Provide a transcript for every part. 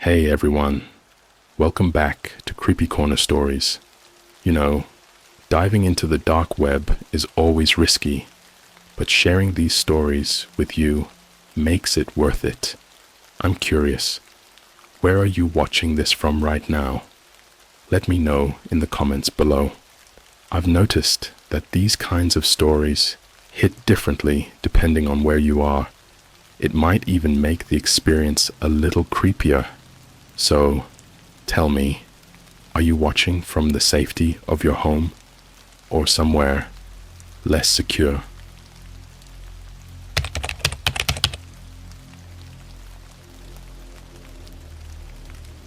Hey everyone, welcome back to CreepyCorner Stories. You know, diving into the dark web is always risky, but sharing these stories with you makes it worth it. I'm curious, where are you watching this from right now? Let me know in the comments below. I've noticed that these kinds of stories hit differently depending on where you are. It might even make the experience a little creepier. So, tell me, are you watching from the safety of your home or somewhere less secure?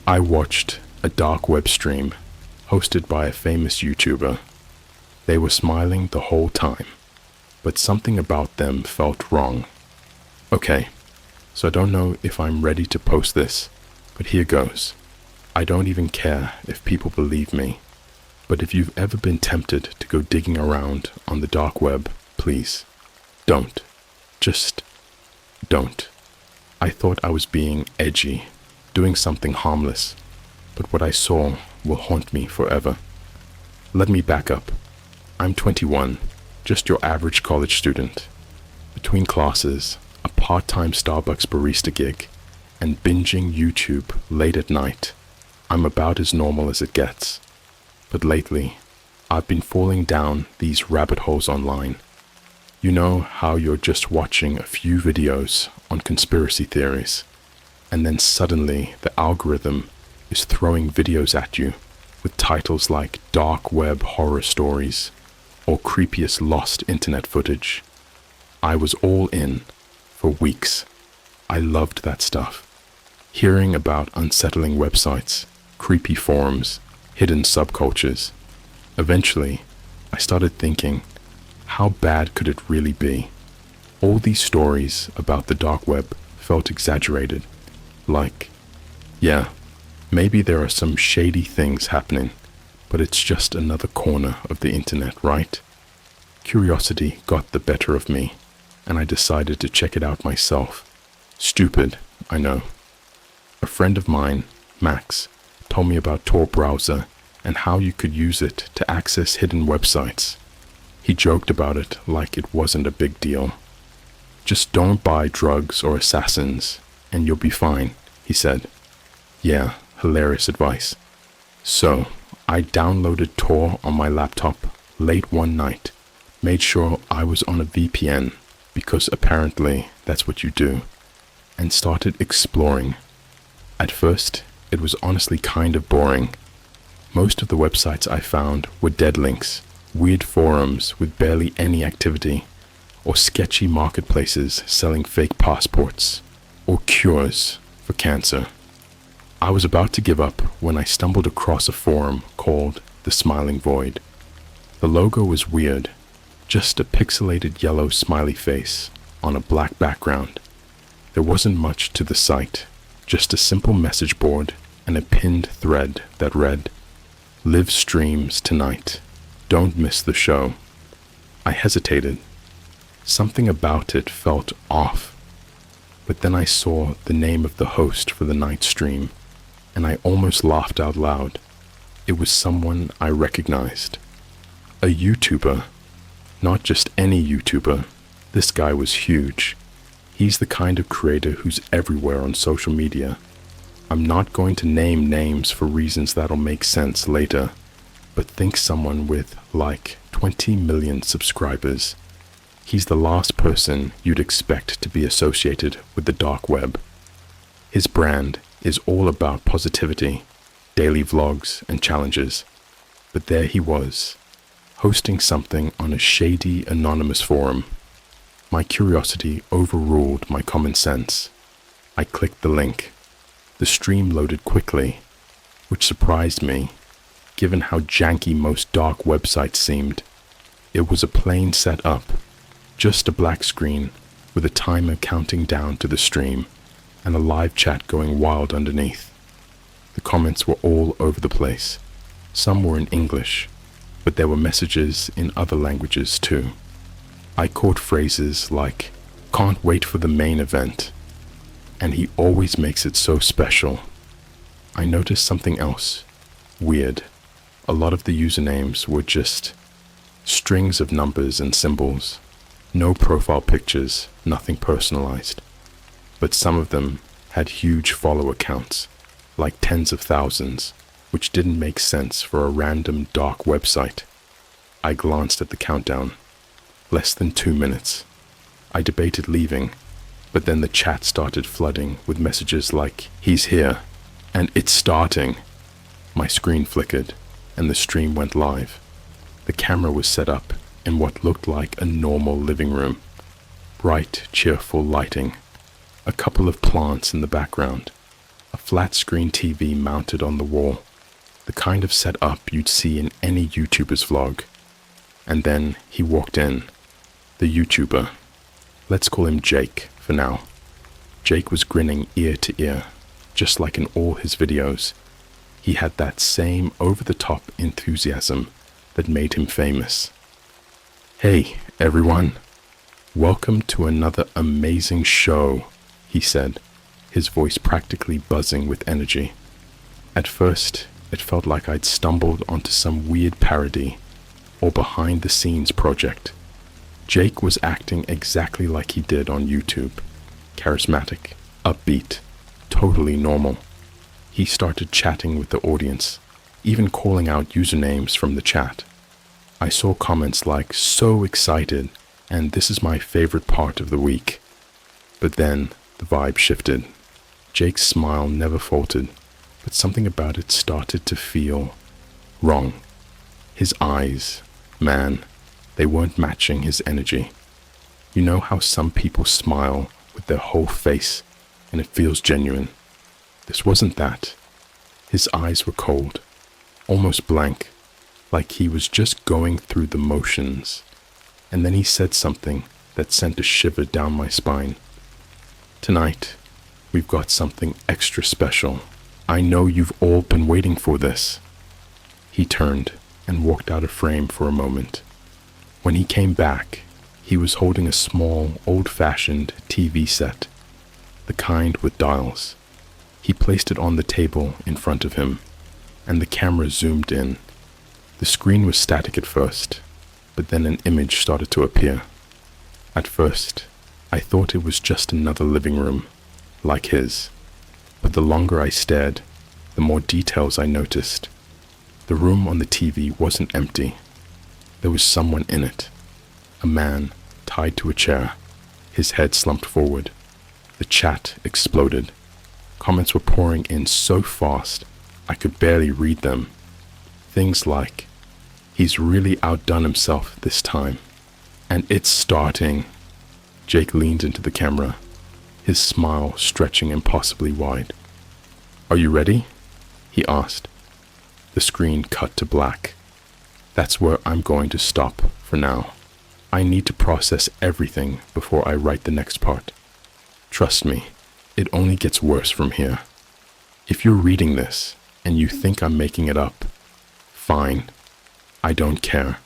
I watched a dark web stream hosted by a famous YouTuber. They were smiling the whole time, but something about them felt wrong. Okay, so I don't know if I'm ready to post this, but here goes. I don't even care if people believe me, but if you've ever been tempted to go digging around on the dark web, please, don't. Just don't. I thought I was being edgy, doing something harmless, but what I saw will haunt me forever. Let me back up. I'm 21, just your average college student. Between classes, a part-time Starbucks barista gig, and binging YouTube late at night, I'm about as normal as it gets. But lately, I've been falling down these rabbit holes online. You know how you're just watching a few videos on conspiracy theories, and then suddenly the algorithm is throwing videos at you with titles like Dark Web Horror Stories or Creepiest Lost Internet Footage. I was all in for weeks. I loved that stuff. Hearing about unsettling websites, creepy forums, hidden subcultures. Eventually, I started thinking, how bad could it really be? All these stories about the dark web felt exaggerated. Like, yeah, maybe there are some shady things happening, but it's just another corner of the internet, right? Curiosity got the better of me, and I decided to check it out myself. Stupid, I know. A friend of mine, Max, told me about Tor browser and how you could use it to access hidden websites. He joked about it like it wasn't a big deal. Just don't buy drugs or assassins and you'll be fine, he said. Yeah, hilarious advice. So, I downloaded Tor on my laptop late one night, made sure I was on a VPN because apparently that's what you do, and started exploring. At first, it was honestly kind of boring. Most of the websites I found were dead links, weird forums with barely any activity, or sketchy marketplaces selling fake passports, or cures for cancer. I was about to give up when I stumbled across a forum called The Smiling Void. The logo was weird, just a pixelated yellow smiley face on a black background. There wasn't much to the site, just a simple message board and a pinned thread that read, "Live streams tonight. Don't miss the show." I hesitated. Something about it felt off. But then I saw the name of the host for the night stream, and I almost laughed out loud. It was someone I recognized. A YouTuber. Not just any YouTuber. This guy was huge. He's the kind of creator who's everywhere on social media. I'm not going to name names for reasons that'll make sense later, but think someone with, like, 20 million subscribers. He's the last person you'd expect to be associated with the dark web. His brand is all about positivity, daily vlogs, and challenges. But there he was, hosting something on a shady, anonymous forum. My curiosity overruled my common sense. I clicked the link. The stream loaded quickly, which surprised me, given how janky most dark websites seemed. It was a plain setup, just a black screen with a timer counting down to the stream and a live chat going wild underneath. The comments were all over the place. Some were in English, but there were messages in other languages too. I caught phrases like, "Can't wait for the main event," and "He always makes it so special." I noticed something else. Weird. A lot of the usernames were just strings of numbers and symbols. No profile pictures, nothing personalized. But some of them had huge follower counts, like tens of thousands, which didn't make sense for a random dark website. I glanced at the countdown. Less than 2 minutes. I debated leaving, but then the chat started flooding with messages like, "He's here," and "It's starting." My screen flickered, and the stream went live. The camera was set up in what looked like a normal living room. Bright, cheerful lighting. A couple of plants in the background. A flat-screen TV mounted on the wall. The kind of setup you'd see in any YouTuber's vlog. And then he walked in. The YouTuber. Let's call him Jake for now. Jake was grinning ear to ear, just like in all his videos. He had that same over-the-top enthusiasm that made him famous. "Hey, everyone. Welcome to another amazing show," he said, his voice practically buzzing with energy. At first, it felt like I'd stumbled onto some weird parody or behind-the-scenes project. Jake was acting exactly like he did on YouTube. Charismatic, upbeat, totally normal. He started chatting with the audience, even calling out usernames from the chat. I saw comments like, "So excited," and "This is my favorite part of the week." But then the vibe shifted. Jake's smile never faltered, but something about it started to feel wrong. His eyes, man, they weren't matching his energy. You know how some people smile with their whole face and it feels genuine? This wasn't that. His eyes were cold, almost blank, like he was just going through the motions. And then he said something that sent a shiver down my spine. "Tonight, we've got something extra special. I know you've all been waiting for this." He turned and walked out of frame for a moment. When he came back, he was holding a small, old-fashioned TV set, the kind with dials. He placed it on the table in front of him, and the camera zoomed in. The screen was static at first, but then an image started to appear. At first, I thought it was just another living room, like his. But the longer I stared, the more details I noticed. The room on the TV wasn't empty. There was someone in it. A man tied to a chair, his head slumped forward. The chat exploded. Comments were pouring in so fast, I could barely read them. Things like, "He's really outdone himself this time," and "It's starting." Jake leaned into the camera, his smile stretching impossibly wide. "Are you ready?" he asked. The screen cut to black. That's where I'm going to stop for now. I need to process everything before I write the next part. Trust me, it only gets worse from here. If you're reading this and you think I'm making it up, fine. I don't care.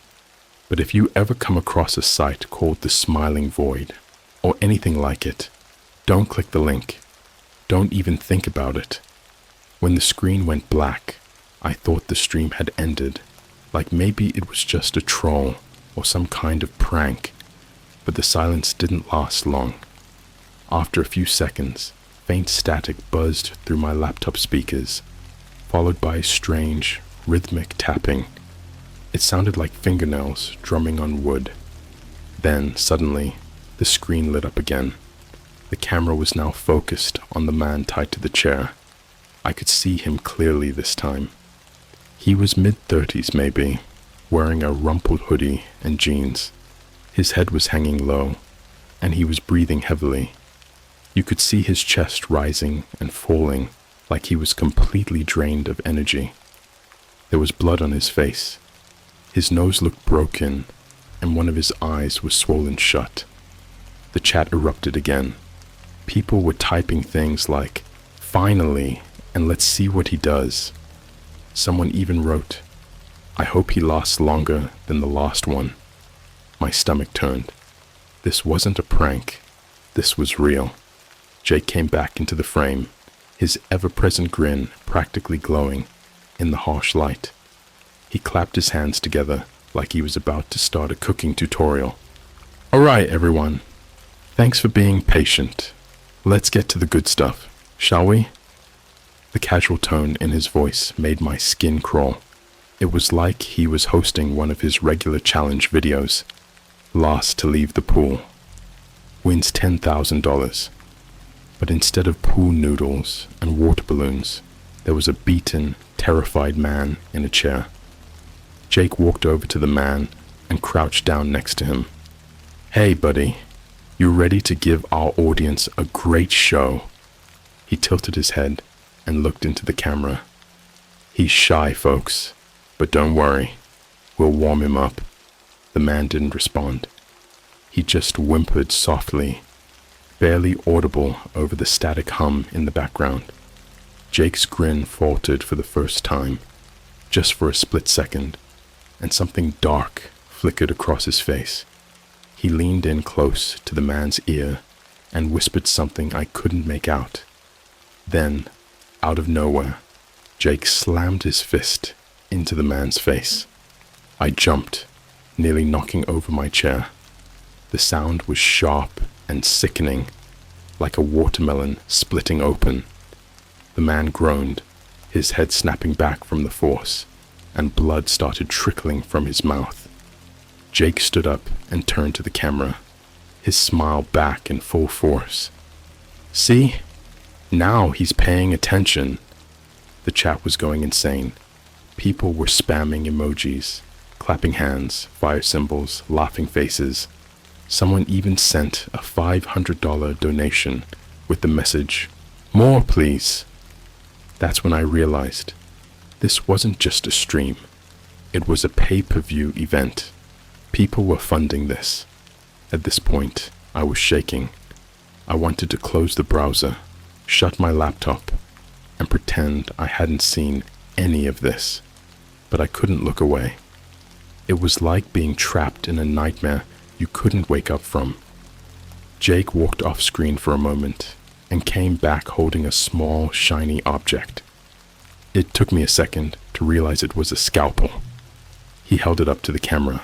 But if you ever come across a site called The Smiling Void, or anything like it, don't click the link. Don't even think about it. When the screen went black, I thought the stream had ended, like maybe it was just a troll or some kind of prank, but the silence didn't last long. After a few seconds, faint static buzzed through my laptop speakers, followed by strange, rhythmic tapping. It sounded like fingernails drumming on wood. Then, suddenly, the screen lit up again. The camera was now focused on the man tied to the chair. I could see him clearly this time. He was mid-30s maybe, wearing a rumpled hoodie and jeans. His head was hanging low, and he was breathing heavily. You could see his chest rising and falling like he was completely drained of energy. There was blood on his face. His nose looked broken, and one of his eyes was swollen shut. The chat erupted again. People were typing things like, "Finally, and let's see what he does." Someone even wrote, "I hope he lasts longer than the last one." My stomach turned. This wasn't a prank. This was real. Jake came back into the frame, his ever-present grin practically glowing in the harsh light. He clapped his hands together like he was about to start a cooking tutorial. "All right, everyone. Thanks for being patient. Let's get to the good stuff, shall we?" The casual tone in his voice made my skin crawl. It was like he was hosting one of his regular challenge videos. Last to leave the pool wins $10,000. But instead of pool noodles and water balloons, there was a beaten, terrified man in a chair. Jake walked over to the man and crouched down next to him. "Hey, buddy, you ready to give our audience a great show?" He tilted his head and looked into the camera. "He's shy, folks, but don't worry, we'll warm him up." The man didn't respond. He just whimpered softly, barely audible over the static hum in the background. Jake's grin faltered for the first time, just for a split second, and something dark flickered across his face. He leaned in close to the man's ear and whispered something I couldn't make out. Then, out of nowhere, Jake slammed his fist into the man's face. I jumped, nearly knocking over my chair. The sound was sharp and sickening, like a watermelon splitting open. The man groaned, his head snapping back from the force, and blood started trickling from his mouth. Jake stood up and turned to the camera, his smile back in full force. "See? Now he's paying attention." The chat was going insane. People were spamming emojis, clapping hands, fire symbols, laughing faces. Someone even sent a $500 donation with the message, "More, please." That's when I realized this wasn't just a stream. It was a pay-per-view event. People were funding this. At this point, I was shaking. I wanted to close the browser, shut my laptop, and pretend I hadn't seen any of this. But I couldn't look away. It was like being trapped in a nightmare you couldn't wake up from. Jake walked off screen for a moment and came back holding a small, shiny object. It took me a second to realize it was a scalpel. He held it up to the camera,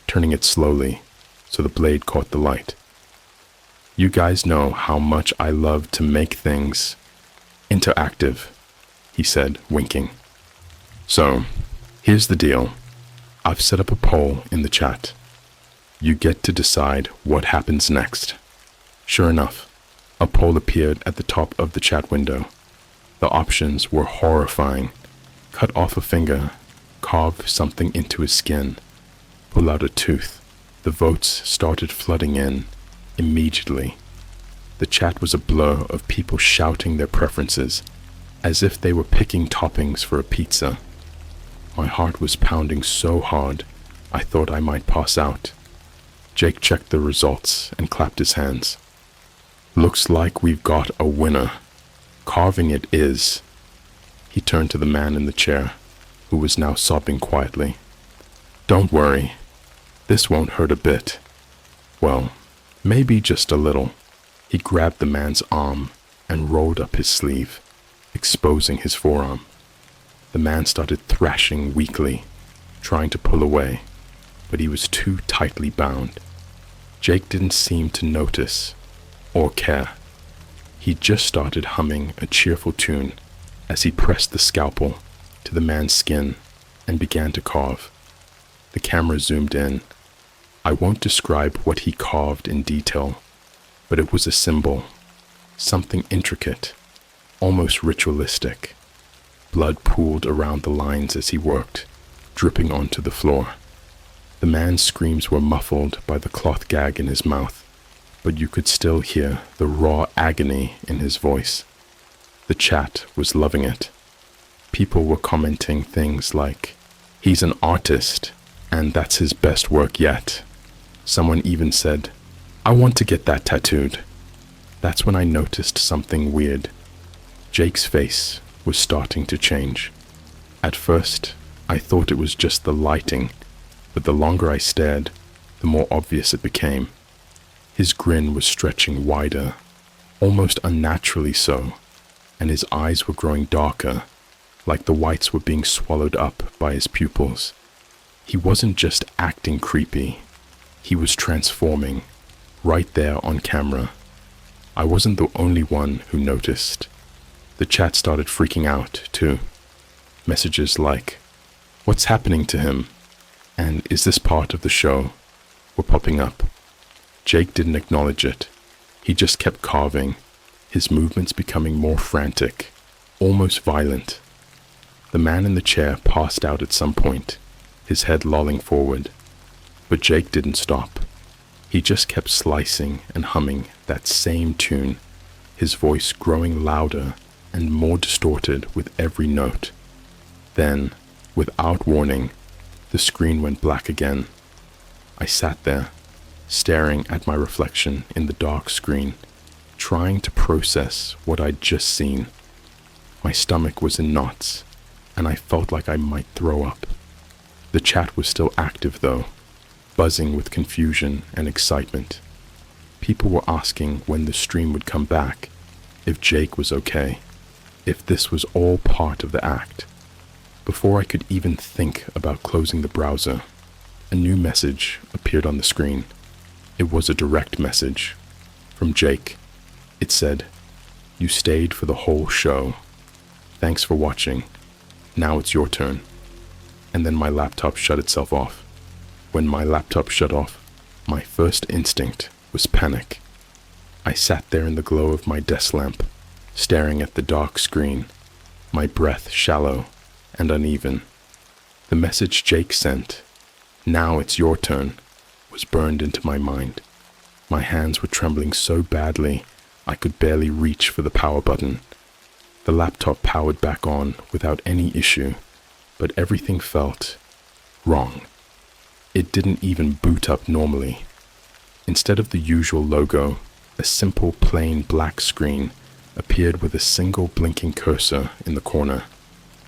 turning it slowly so the blade caught the light. "You guys know how much I love to make things interactive," he said, winking. "So, here's the deal. I've set up a poll in the chat. You get to decide what happens next." Sure enough, a poll appeared at the top of the chat window. The options were horrifying. Cut off a finger, carve something into his skin, pull out a tooth. The votes started flooding in immediately. The chat was a blur of people shouting their preferences, as if they were picking toppings for a pizza. My heart was pounding so hard, I thought I might pass out. Jake checked the results and clapped his hands. "Looks like we've got a winner. Carving it is." He turned to the man in the chair, who was now sobbing quietly. "Don't worry. This won't hurt a bit. Well, maybe just a little." He grabbed the man's arm and rolled up his sleeve, exposing his forearm. The man started thrashing weakly, trying to pull away, but he was too tightly bound. Jake didn't seem to notice or care. He just started humming a cheerful tune as he pressed the scalpel to the man's skin and began to carve. The camera zoomed in. I won't describe what he carved in detail, but it was a symbol, something intricate, almost ritualistic. Blood pooled around the lines as he worked, dripping onto the floor. The man's screams were muffled by the cloth gag in his mouth, but you could still hear the raw agony in his voice. The chat was loving it. People were commenting things like, "He's an artist, and that's his best work yet." Someone even said, "I want to get that tattooed." That's when I noticed something weird. Jake's face was starting to change. At first, I thought it was just the lighting, but the longer I stared, the more obvious it became. His grin was stretching wider, almost unnaturally so, and his eyes were growing darker like the whites were being swallowed up by his pupils. He wasn't just acting creepy, he was transforming, right there on camera. I wasn't the only one who noticed. The chat started freaking out, too. Messages like, "What's happening to him?" and "Is this part of the show?" were popping up. Jake didn't acknowledge it. He just kept carving, his movements becoming more frantic, almost violent. The man in the chair passed out at some point, his head lolling forward. But Jake didn't stop. He just kept slicing and humming that same tune, his voice growing louder and more distorted with every note. Then, without warning, the screen went black again. I sat there, staring at my reflection in the dark screen, trying to process what I'd just seen. My stomach was in knots, and I felt like I might throw up. The chat was still active though, buzzing with confusion and excitement. People were asking when the stream would come back, if Jake was okay, if this was all part of the act. Before I could even think about closing the browser, a new message appeared on the screen. It was a direct message from Jake. It said, "You stayed for the whole show. Thanks for watching. Now it's your turn." And then my laptop shut itself off. When my laptop shut off, my first instinct was panic. I sat there in the glow of my desk lamp, staring at the dark screen, my breath shallow and uneven. The message Jake sent, "Now it's your turn," was burned into my mind. My hands were trembling so badly I could barely reach for the power button. The laptop powered back on without any issue, but everything felt wrong. It didn't even boot up normally. Instead of the usual logo, a simple plain black screen appeared with a single blinking cursor in the corner,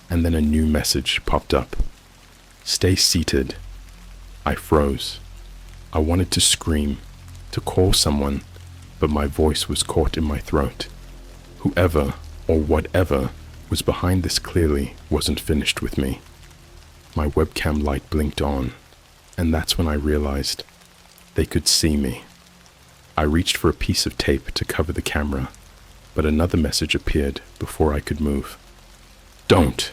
and then a new message popped up. "Stay seated." I froze. I wanted to scream, to call someone, but my voice was caught in my throat. Whoever or whatever was behind this clearly wasn't finished with me. My webcam light blinked on, and that's when I realized they could see me. I reached for a piece of tape to cover the camera, but another message appeared before I could move. "Don't!"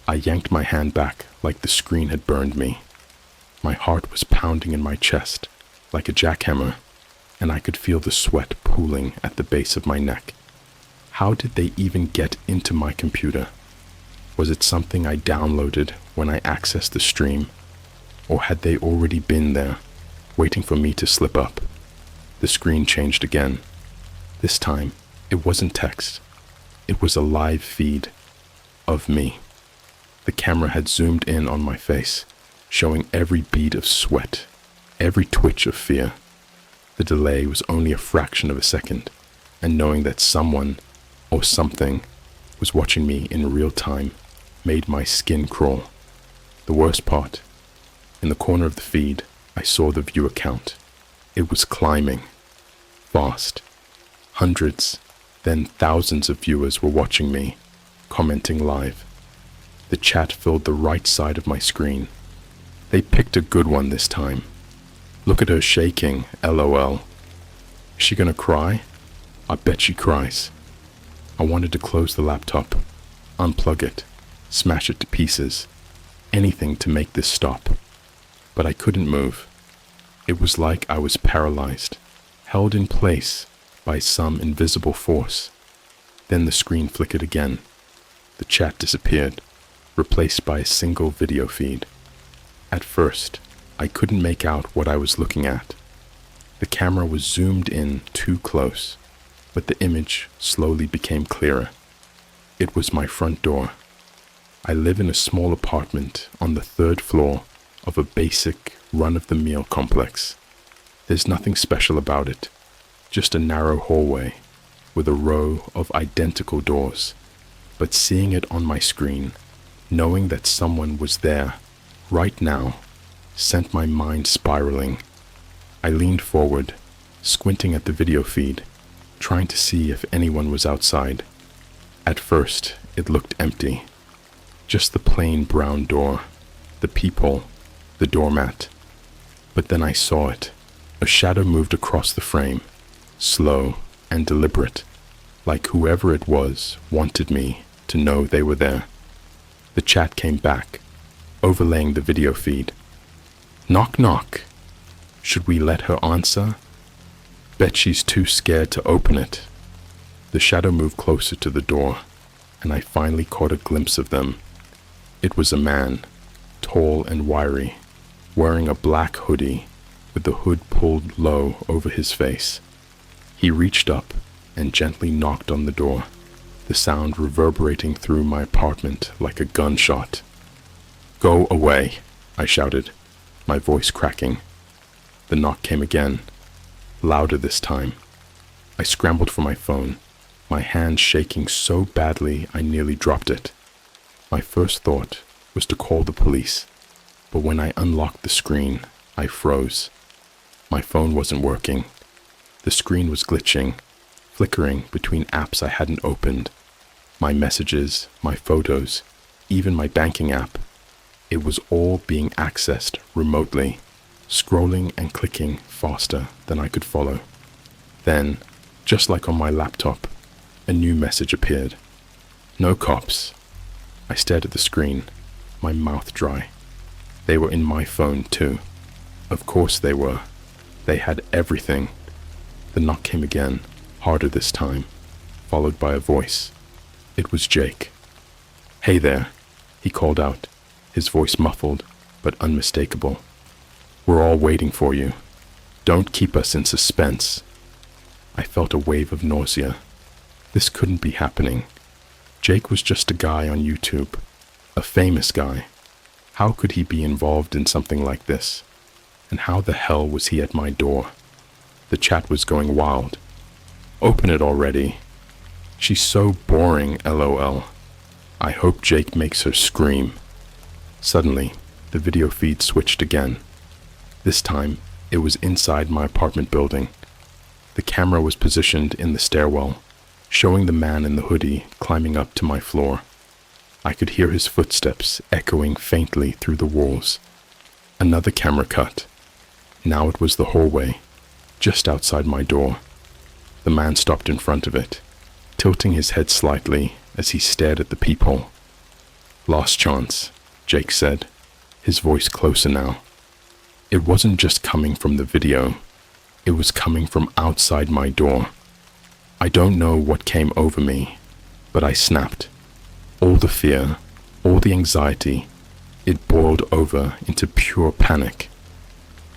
I yanked my hand back like the screen had burned me. My heart was pounding in my chest like a jackhammer, and I could feel the sweat pooling at the base of my neck. How did they even get into my computer? Was it something I downloaded when I accessed the stream? Or had they already been there, waiting for me to slip up? The screen changed again. This time, it wasn't text. It was a live feed of me. The camera had zoomed in on my face, showing every bead of sweat, every twitch of fear. The delay was only a fraction of a second, and knowing that someone or something was watching me in real time made my skin crawl. The worst part, in the corner of the feed, I saw the viewer count. It was climbing, fast. Hundreds, then thousands of viewers were watching me, commenting live. The chat filled the right side of my screen. They picked a good one this time. "Look at her shaking, LOL. Is she gonna cry? I bet she cries." I wanted to close the laptop, unplug it, smash it to pieces, anything to make this stop. But I couldn't move. It was like I was paralyzed, held in place by some invisible force. Then the screen flickered again. The chat disappeared, replaced by a single video feed. At first, I couldn't make out what I was looking at. The camera was zoomed in too close, but the image slowly became clearer. It was my front door. I live in a small apartment on the 3rd floor of a basic, run-of-the-mill complex. There's nothing special about it, just a narrow hallway with a row of identical doors. But seeing it on my screen, knowing that someone was there right now, sent my mind spiraling. I leaned forward, squinting at the video feed, trying to see if anyone was outside. At first, it looked empty. Just the plain brown door, the peephole, the doormat. But then I saw it. A shadow moved across the frame, slow and deliberate, like whoever it was wanted me to know they were there. The chat came back, overlaying the video feed. Knock knock. Should we let her answer? Bet she's too scared to open it. The shadow moved closer to the door, and I finally caught a glimpse of them. It was a man, tall and wiry, wearing a black hoodie with the hood pulled low over his face. He reached up and gently knocked on the door, the sound reverberating through my apartment like a gunshot. Go away, I shouted, my voice cracking. The knock came again, louder this time. I scrambled for my phone, my hand shaking so badly I nearly dropped it. My first thought was to call the police, but when I unlocked the screen, I froze. My phone wasn't working. The screen was glitching, flickering between apps I hadn't opened. My messages, my photos, even my banking app. It was all being accessed remotely, scrolling and clicking faster than I could follow. Then, just like on my laptop, a new message appeared. No cops. I stared at the screen, my mouth dry. They were in my phone too. Of course they were. They had everything. The knock came again, harder this time, followed by a voice. It was Jake. Hey there, he called out, his voice muffled but unmistakable. We're all waiting for you. Don't keep us in suspense. I felt a wave of nausea. This couldn't be happening. Jake was just a guy on YouTube, a famous guy. How could he be involved in something like this? And how the hell was he at my door? The chat was going wild. Open it already. She's so boring, LOL. I hope Jake makes her scream. Suddenly, the video feed switched again. This time, it was inside my apartment building. The camera was positioned in the stairwell, showing the man in the hoodie climbing up to my floor. I could hear his footsteps echoing faintly through the walls. Another camera cut. Now it was the hallway, just outside my door. The man stopped in front of it, tilting his head slightly as he stared at the peephole. Last chance, Jake said, his voice closer now. It wasn't just coming from the video. It was coming from outside my door. I don't know what came over me, but I snapped. All the fear, all the anxiety, it boiled over into pure panic.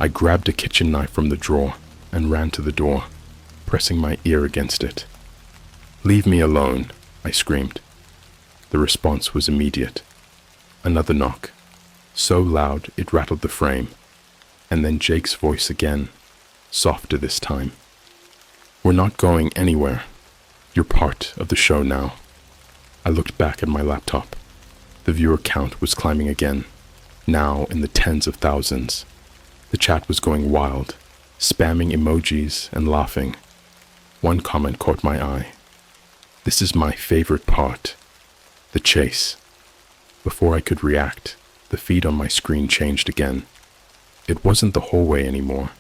I grabbed a kitchen knife from the drawer and ran to the door, pressing my ear against it. Leave me alone, I screamed. The response was immediate. Another knock, so loud it rattled the frame, and then Jake's voice again, softer this time. We're not going anywhere. You're part of the show now. I looked back at my laptop. The viewer count was climbing again, now in the tens of thousands. The chat was going wild, spamming emojis and laughing. One comment caught my eye. This is my favorite part. The chase. Before I could react, the feed on my screen changed again. It wasn't the hallway anymore.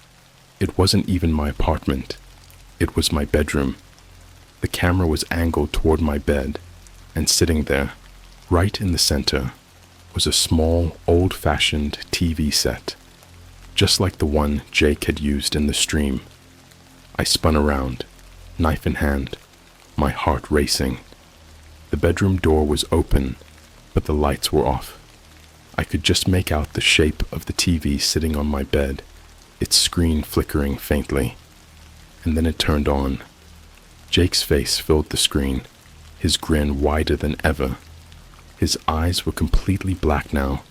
It wasn't even my apartment. It was my bedroom. The camera was angled toward my bed, and sitting there, right in the center, was a small, old-fashioned TV set, just like the one Jake had used in the stream. I spun around, knife in hand, my heart racing. The bedroom door was open, but the lights were off. I could just make out the shape of the TV sitting on my bed, its screen flickering faintly. And then it turned on. Jake's face filled the screen, his grin wider than ever. His eyes were completely black now,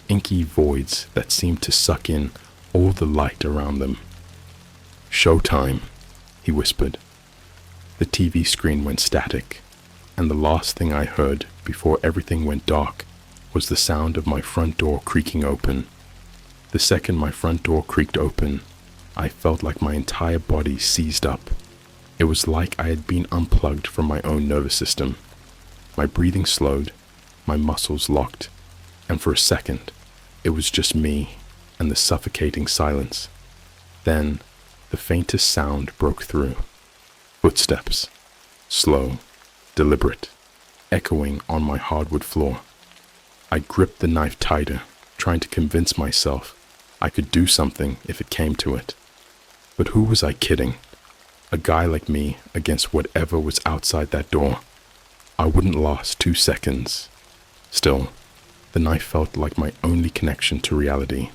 inky voids that seemed to suck in all the light around them. Showtime, he whispered. The TV screen went static, and the last thing I heard before everything went dark was the sound of my front door creaking open. The second my front door creaked open, I felt like my entire body seized up. It was like I had been unplugged from my own nervous system. My breathing slowed, my muscles locked, and for a second, it was just me and the suffocating silence. Then, the faintest sound broke through. Footsteps, slow, deliberate, echoing on my hardwood floor. I gripped the knife tighter, trying to convince myself I could do something if it came to it. But who was I kidding? A guy like me against whatever was outside that door. I wouldn't last 2 seconds. Still, the knife felt like my only connection to reality,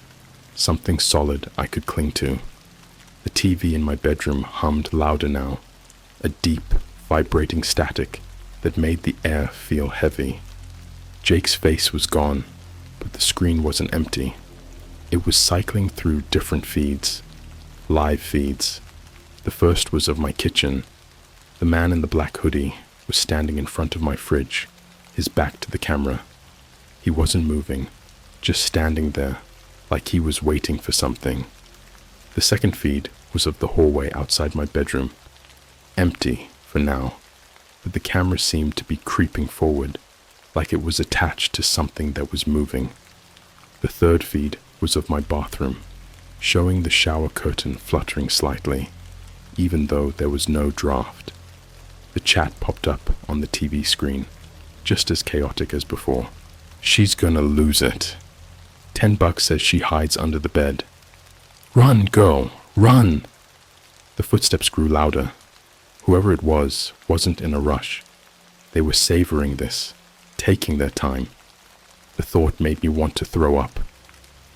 something solid I could cling to. The TV in my bedroom hummed louder now, a deep, vibrating static that made the air feel heavy. Jake's face was gone, but the screen wasn't empty. It was cycling through different feeds, live feeds. The first was of my kitchen. The man in the black hoodie was standing in front of my fridge, his back to the camera. He wasn't moving, just standing there, like he was waiting for something. The second feed was of the hallway outside my bedroom, empty for now, but the camera seemed to be creeping forward, like it was attached to something that was moving. The third feed was of my bathroom, showing the shower curtain fluttering slightly, even though there was no draft. The chat popped up on the TV screen, just as chaotic as before. She's gonna lose it. $10 says she hides under the bed. Run, girl, run! The footsteps grew louder. Whoever it was wasn't in a rush. They were savoring this, taking their time. The thought made me want to throw up.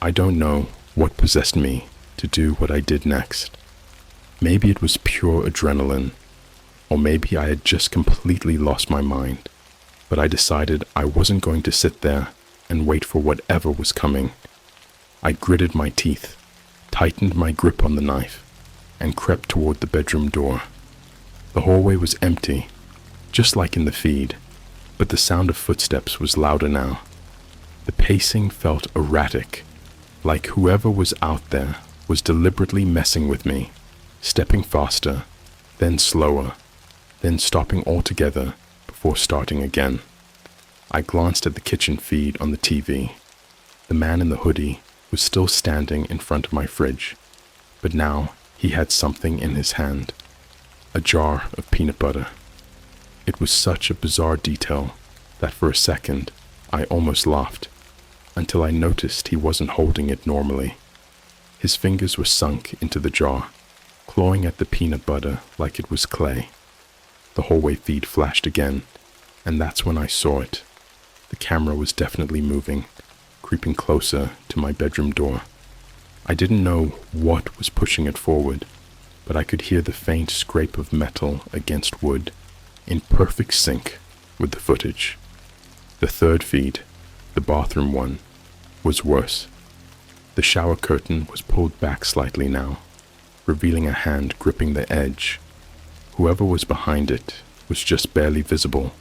I don't know what possessed me to do what I did next. Maybe it was pure adrenaline, or maybe I had just completely lost my mind, but I decided I wasn't going to sit there and wait for whatever was coming. I gritted my teeth, tightened my grip on the knife, and crept toward the bedroom door. The hallway was empty, just like in the feed, but the sound of footsteps was louder now. The pacing felt erratic, like whoever was out there was deliberately messing with me, stepping faster, then slower, then stopping altogether before starting again. I glanced at the kitchen feed on the TV. The man in the hoodie was still standing in front of my fridge, but now he had something in his hand, a jar of peanut butter. It was such a bizarre detail that for a second I almost laughed, until I noticed he wasn't holding it normally. His fingers were sunk into the jar, clawing at the peanut butter like it was clay. The hallway feed flashed again, and that's when I saw it. The camera was definitely moving, creeping closer to my bedroom door. I didn't know what was pushing it forward, but I could hear the faint scrape of metal against wood, in perfect sync with the footage. The third feed, the bathroom one, was worse. The shower curtain was pulled back slightly now, revealing a hand gripping the edge. Whoever was behind it was just barely visible.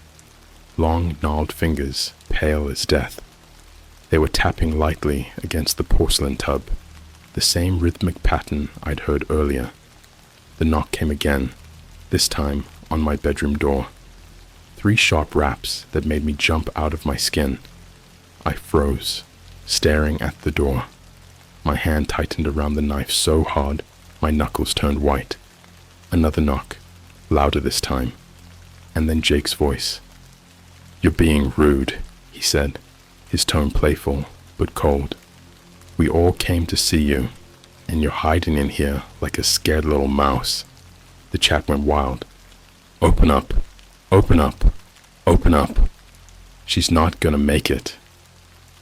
Long, gnarled fingers, pale as death. They were tapping lightly against the porcelain tub, the same rhythmic pattern I'd heard earlier. The knock came again, this time on my bedroom door. 3 sharp raps that made me jump out of my skin. I froze, staring at the door. My hand tightened around the knife so hard, my knuckles turned white. Another knock, louder this time, and then Jake's voice. "You're being rude," he said, his tone playful but cold. "We all came to see you, and you're hiding in here like a scared little mouse." The chat went wild. "Open up, open up, open up. She's not gonna make it.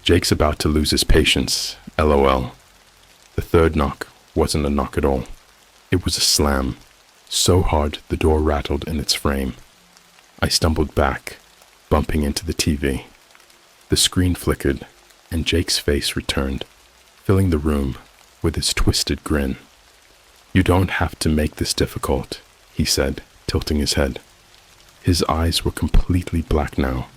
Jake's about to lose his patience, LOL." The third knock wasn't a knock at all. It was a slam, so hard the door rattled in its frame. I stumbled back, bumping into the TV. The screen flickered, and Jake's face returned, filling the room with his twisted grin. "You don't have to make this difficult," he said, tilting his head. His eyes were completely black now,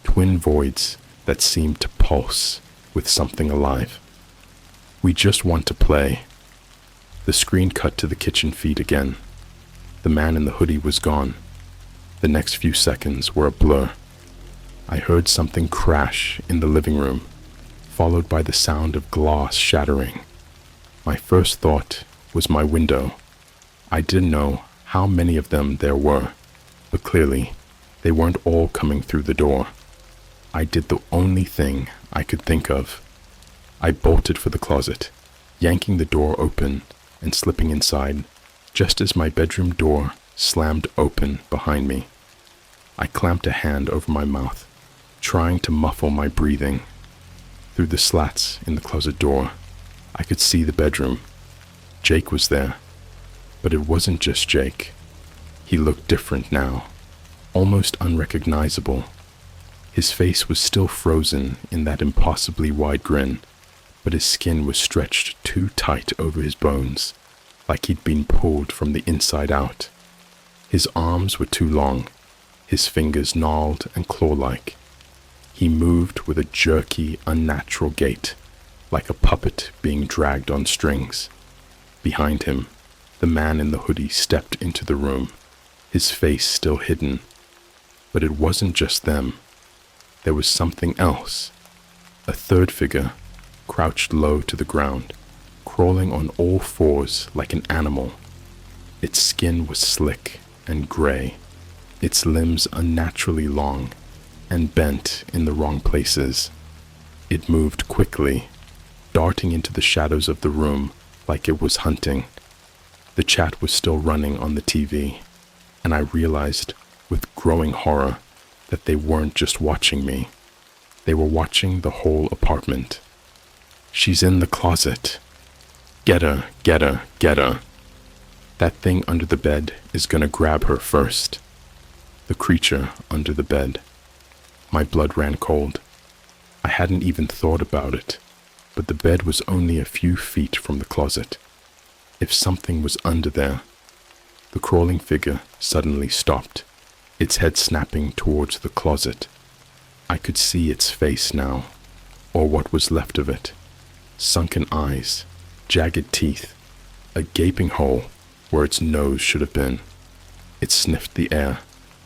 twin voids that seemed to pulse with something alive. "We just want to play." The screen cut to the kitchen feed again. The man in the hoodie was gone. The next few seconds were a blur. I heard something crash in the living room, followed by the sound of glass shattering. My first thought was my window. I didn't know how many of them there were, but clearly they weren't all coming through the door. I did the only thing I could think of. I bolted for the closet, yanking the door open and slipping inside just as my bedroom door slammed open behind me. I clamped a hand over my mouth, trying to muffle my breathing. Through the slats in the closet door, I could see the bedroom. Jake was there, but it wasn't just Jake. He looked different now, almost unrecognizable. His face was still frozen in that impossibly wide grin, but his skin was stretched too tight over his bones, like he'd been pulled from the inside out. His arms were too long, his fingers gnarled and claw-like. He moved with a jerky, unnatural gait, like a puppet being dragged on strings. Behind him, the man in the hoodie stepped into the room, his face still hidden. But it wasn't just them. There was something else. A third figure, crouched low to the ground, crawling on all fours like an animal. Its skin was slick and gray, its limbs unnaturally long and bent in the wrong places. It moved quickly, darting into the shadows of the room like it was hunting. The chat was still running on the TV, and I realized with growing horror that they weren't just watching me. They were watching the whole apartment. "She's in the closet. Get her, get her, get her. That thing under the bed is gonna grab her first." The creature under the bed. My blood ran cold. I hadn't even thought about it, but the bed was only a few feet from the closet. If something was under there. The crawling figure suddenly stopped, its head snapping towards the closet. I could see its face now, or what was left of it. Sunken eyes, jagged teeth, a gaping hole where its nose should have been. It sniffed the air,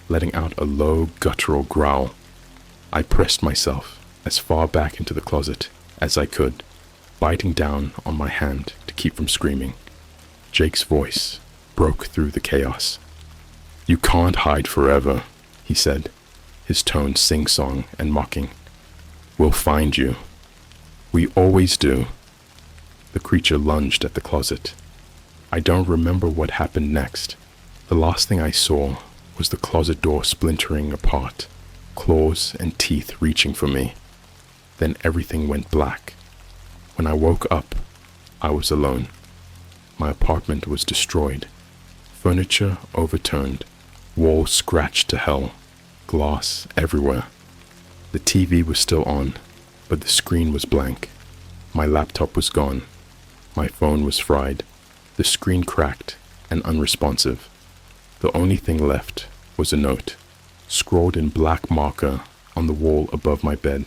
letting out a low, guttural growl. I pressed myself as far back into the closet as I could, biting down on my hand to keep from screaming. Jake's voice broke through the chaos. "You can't hide forever," he said, his tone sing-song and mocking. "We'll find you. We always do." The creature lunged at the closet. I don't remember what happened next. The last thing I saw was the closet door splintering apart, claws and teeth reaching for me. Then everything went black. When I woke up, I was alone. My apartment was destroyed. Furniture overturned, walls scratched to hell, glass everywhere. The TV was still on, but the screen was blank. My laptop was gone. My phone was fried. The screen cracked and unresponsive. The only thing left was a note, scrawled in black marker on the wall above my bed.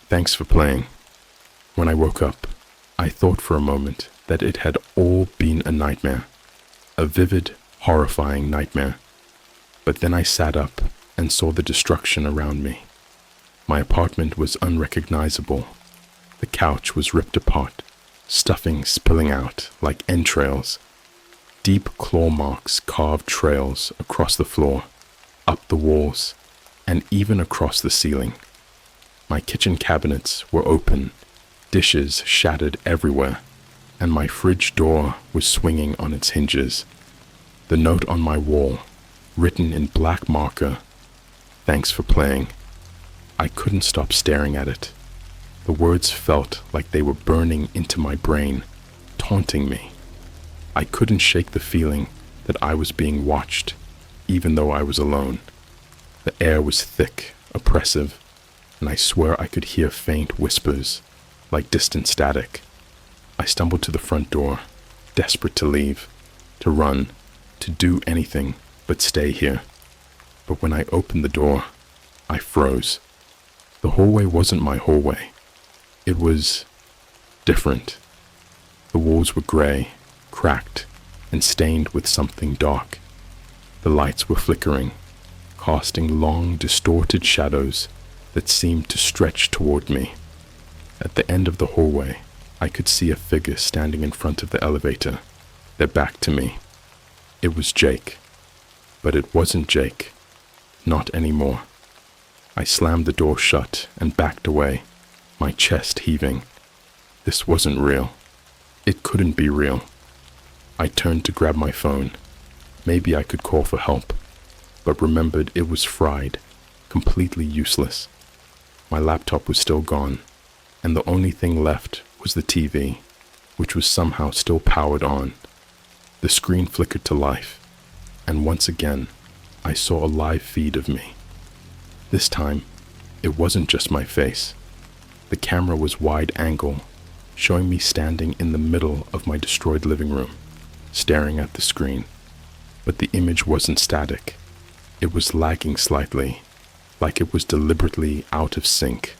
"Thanks for playing." When I woke up, I thought for a moment that it had all been a nightmare, a vivid, horrifying nightmare. But then I sat up and saw the destruction around me. My apartment was unrecognizable. The couch was ripped apart, stuffing spilling out like entrails. Deep claw marks carved trails across the floor, up the walls, and even across the ceiling. My kitchen cabinets were open, dishes shattered everywhere, and my fridge door was swinging on its hinges. The note on my wall, written in black marker, "Thanks for playing." I couldn't stop staring at it. The words felt like they were burning into my brain, taunting me. I couldn't shake the feeling that I was being watched, even though I was alone. The air was thick, oppressive, and I swear I could hear faint whispers, like distant static. I stumbled to the front door, desperate to leave, to run, to do anything but stay here. But when I opened the door, I froze. The hallway wasn't my hallway. It was different. The walls were gray, cracked, and stained with something dark. The lights were flickering, casting long, distorted shadows that seemed to stretch toward me. At the end of the hallway, I could see a figure standing in front of the elevator, their back to me. It was Jake. But it wasn't Jake. Not anymore. I slammed the door shut and backed away, my chest heaving. This wasn't real. It couldn't be real. I turned to grab my phone. Maybe I could call for help, but remembered it was fried, completely useless. My laptop was still gone, and the only thing left was the TV, which was somehow still powered on. The screen flickered to life, and once again, I saw a live feed of me. This time, it wasn't just my face. The camera was wide angle, showing me standing in the middle of my destroyed living room, staring at the screen. But the image wasn't static. It was lagging slightly, like it was deliberately out of sync.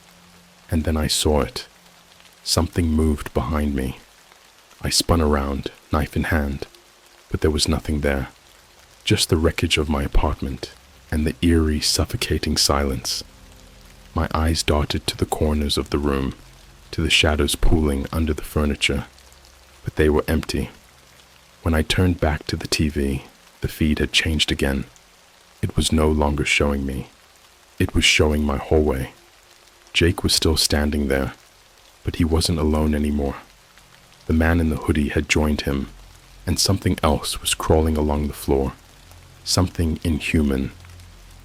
And then I saw it. Something moved behind me. I spun around, knife in hand, but there was nothing there. Just the wreckage of my apartment and the eerie, suffocating silence. My eyes darted to the corners of the room, to the shadows pooling under the furniture, but they were empty. When I turned back to the TV, the feed had changed again. It was no longer showing me. It was showing my hallway. Jake was still standing there, but he wasn't alone anymore. The man in the hoodie had joined him, and something else was crawling along the floor. Something inhuman.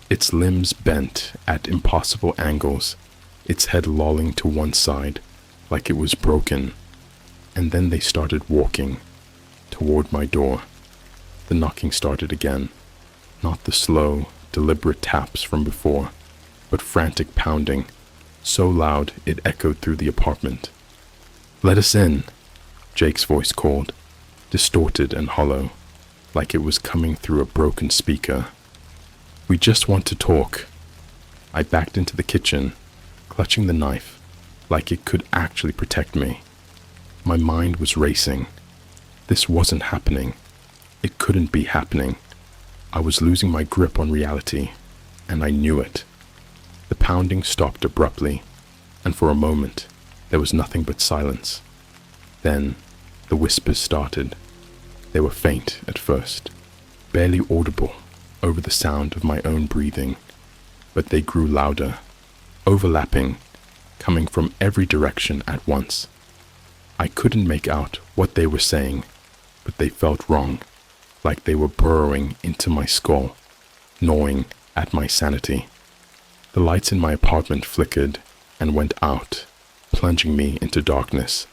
Its limbs bent at impossible angles, its head lolling to one side, like it was broken. And then they started walking toward my door. The knocking started again. Not the slow, deliberate taps from before, but frantic pounding, so loud it echoed through the apartment. "Let us in," Jake's voice called, distorted and hollow, like it was coming through a broken speaker. "We just want to talk." I backed into the kitchen, clutching the knife, like it could actually protect me. My mind was racing. This wasn't happening. It couldn't be happening. I was losing my grip on reality, and I knew it. The pounding stopped abruptly, and for a moment, there was nothing but silence. Then, the whispers started. They were faint at first, barely audible over the sound of my own breathing, but they grew louder, overlapping, coming from every direction at once. I couldn't make out what they were saying, but they felt wrong, like they were burrowing into my skull, gnawing at my sanity. The lights in my apartment flickered and went out, plunging me into darkness.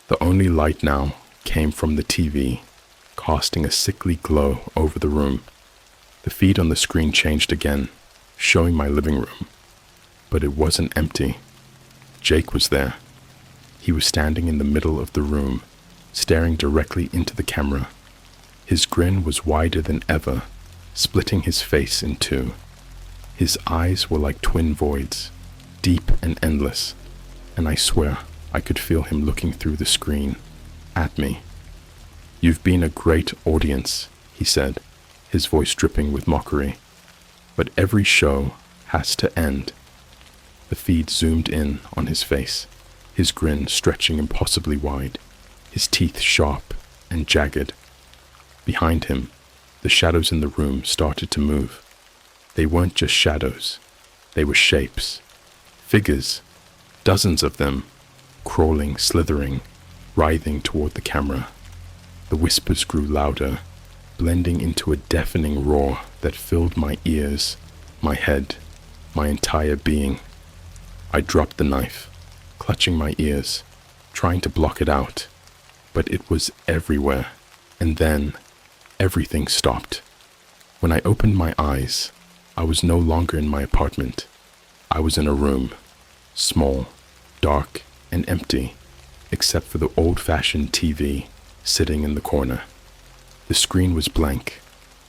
The only light now came from the TV, casting a sickly glow over the room. The feed on the screen changed again, showing my living room. But it wasn't empty. Jake was there. He was standing in the middle of the room, staring directly into the camera. His grin was wider than ever, splitting his face in two. His eyes were like twin voids, deep and endless, and I swear I could feel him looking through the screen, at me. "You've been a great audience," he said, his voice dripping with mockery. "But every show has to end." The feed zoomed in on his face, his grin stretching impossibly wide, his teeth sharp and jagged. Behind him, the shadows in the room started to move. They weren't just shadows, they were shapes, figures, dozens of them, crawling, slithering, writhing toward the camera. The whispers grew louder, blending into a deafening roar that filled my ears, my head, my entire being. I dropped the knife, clutching my ears, trying to block it out, but it was everywhere, and then everything stopped. When I opened my eyes, I was no longer in my apartment. I was in a room, small, dark, and empty, except for the old-fashioned TV sitting in the corner. The screen was blank,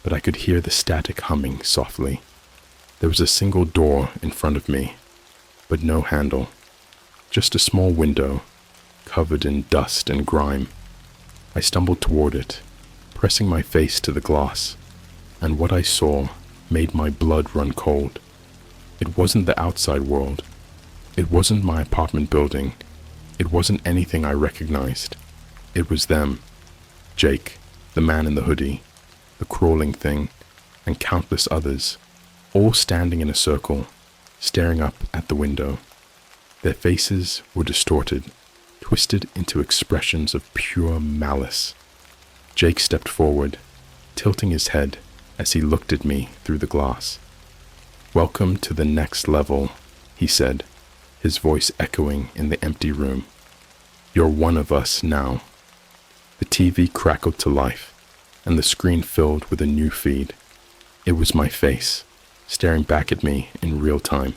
but I could hear the static humming softly. There was a single door in front of me, but no handle, just a small window, covered in dust and grime. I stumbled toward it, pressing my face to the glass, and what I saw made my blood run cold. It wasn't the outside world. It wasn't my apartment building. It wasn't anything I recognized. It was them. Jake, the man in the hoodie, the crawling thing, and countless others, all standing in a circle, staring up at the window. Their faces were distorted, twisted into expressions of pure malice. Jake stepped forward, tilting his head as he looked at me through the glass. "Welcome to the next level," he said, his voice echoing in the empty room. "You're one of us now." The TV crackled to life, and the screen filled with a new feed. It was my face, staring back at me in real time.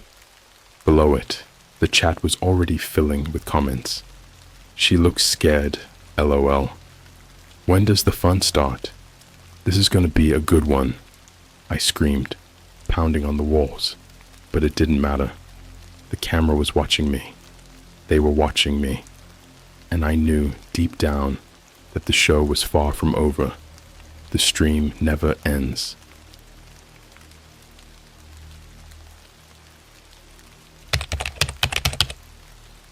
Below it, the chat was already filling with comments. "She looks scared, LOL. When does the fun start? This is going to be a good one," I screamed, pounding on the walls. But it didn't matter. The camera was watching me. They were watching me. And I knew deep down that the show was far from over. The stream never ends.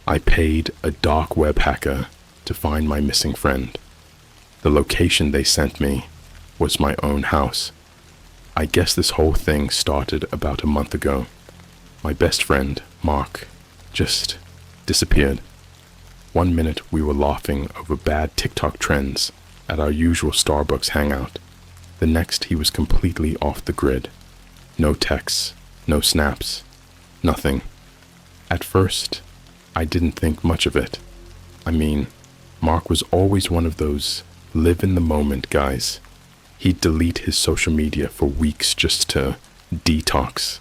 I paid a dark web hacker to find my missing friend. The location they sent me was my own house. I guess this whole thing started about a month ago. My best friend, Mark, just disappeared. One minute we were laughing over bad TikTok trends at our usual Starbucks hangout. The next he was completely off the grid. No texts, no snaps, nothing. At first, I didn't think much of it. I mean, Mark was always one of those live in the moment guys. He'd delete his social media for weeks just to detox.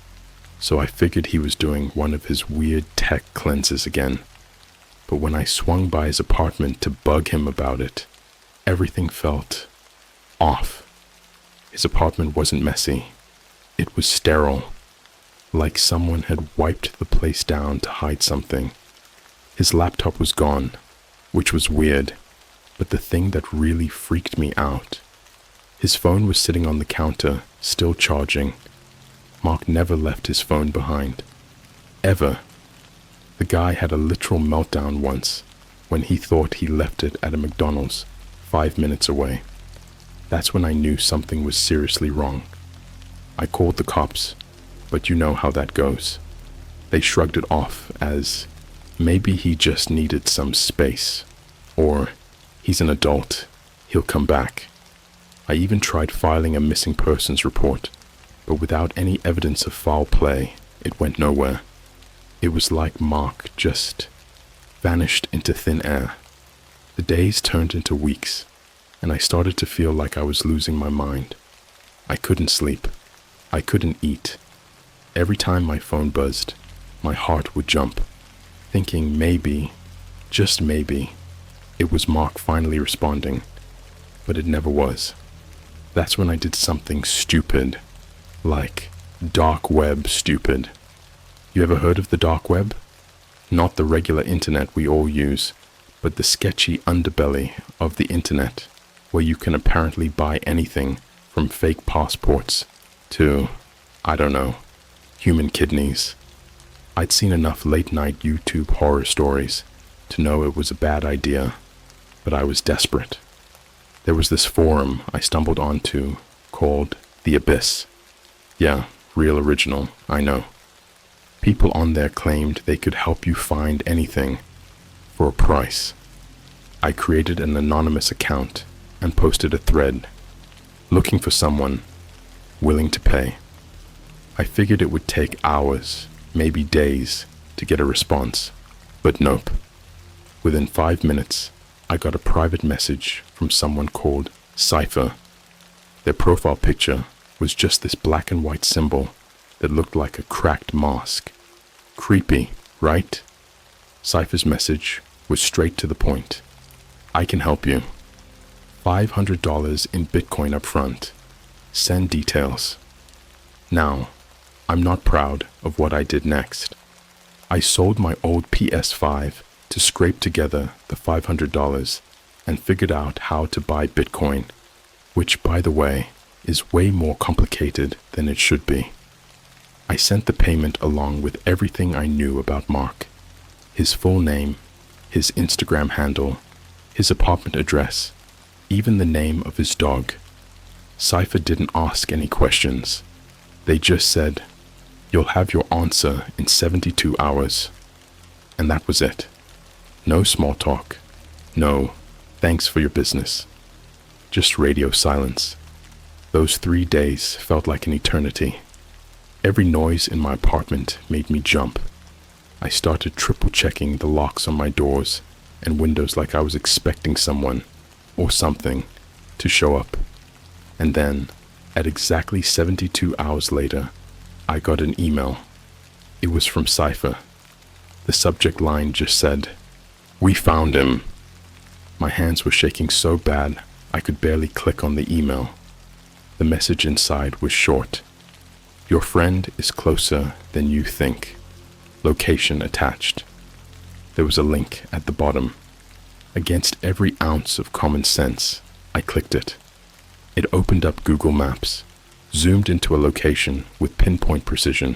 So I figured he was doing one of his weird tech cleanses again. But when I swung by his apartment to bug him about it, everything felt off. His apartment wasn't messy. It was sterile, like someone had wiped the place down to hide something. His laptop was gone, which was weird, but the thing that really freaked me out, his phone was sitting on the counter, still charging. Mark never left his phone behind. Ever. The guy had a literal meltdown once when he thought he left it at a McDonald's 5 minutes away. That's when I knew something was seriously wrong. I called the cops, but you know how that goes. They shrugged it off as maybe he just needed some space, or he's an adult, he'll come back. I even tried filing a missing persons report, but without any evidence of foul play, it went nowhere. It was like Mark just vanished into thin air. The days turned into weeks, and I started to feel like I was losing my mind. I couldn't sleep. I couldn't eat. Every time my phone buzzed, my heart would jump, thinking maybe, just maybe, it was Mark finally responding, but it never was. That's when I did something stupid, like dark web stupid. You ever heard of the dark web? Not the regular internet we all use, but the sketchy underbelly of the internet, where you can apparently buy anything from fake passports to, I don't know, human kidneys. I'd seen enough late-night YouTube horror stories to know it was a bad idea, but I was desperate. There was this forum I stumbled onto called The Abyss. Yeah, real original, I know. People on there claimed they could help you find anything for a price. I created an anonymous account and posted a thread looking for someone willing to pay. I figured it would take hours, maybe days, to get a response, but nope. Within 5 minutes, I got a private message from someone called Cypher. Their profile picture was just this black and white symbol that looked like a cracked mask. Creepy, right? Cypher's message was straight to the point. I can help you. $500 in Bitcoin up front. Send details. Now, I'm not proud of what I did next. I sold my old PS5 to scrape together the $500 and figured out how to buy Bitcoin, which, by the way, is way more complicated than it should be. I sent the payment along with everything I knew about Mark. His full name, his Instagram handle, his apartment address, even the name of his dog. Cypher didn't ask any questions. They just said, "You'll have your answer in 72 hours." And that was it. No small talk. No, thanks for your business. Just radio silence. Those 3 days felt like an eternity. Every noise in my apartment made me jump. I started triple checking the locks on my doors and windows like I was expecting someone or something to show up. And then, at exactly 72 hours later, I got an email. It was from Cypher. The subject line just said, "We found him." My hands were shaking so bad I could barely click on the email. The message inside was short. "Your friend is closer than you think. Location attached." There was a link at the bottom. Against every ounce of common sense, I clicked it. It opened up Google Maps, zoomed into a location with pinpoint precision,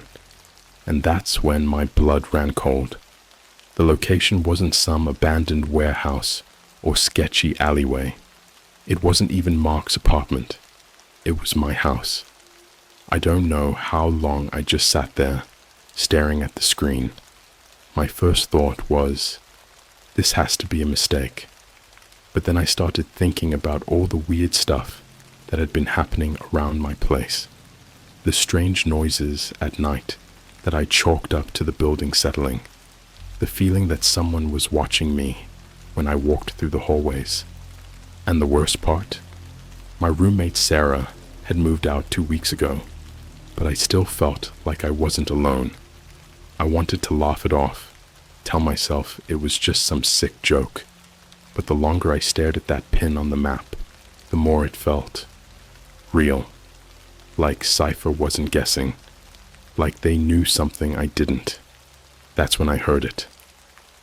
and that's when my blood ran cold. The location wasn't some abandoned warehouse or sketchy alleyway. It wasn't even Mark's apartment. It was my house. I don't know how long I just sat there, staring at the screen. My first thought was, this has to be a mistake. But then I started thinking about all the weird stuff that had been happening around my place. The strange noises at night that I chalked up to the building settling. The feeling that someone was watching me when I walked through the hallways. And the worst part? My roommate Sarah had moved out 2 weeks ago, but I still felt like I wasn't alone. I wanted to laugh it off, tell myself it was just some sick joke, but the longer I stared at that pin on the map, the more it felt real. Like Cypher wasn't guessing, like they knew something I didn't. That's when I heard it.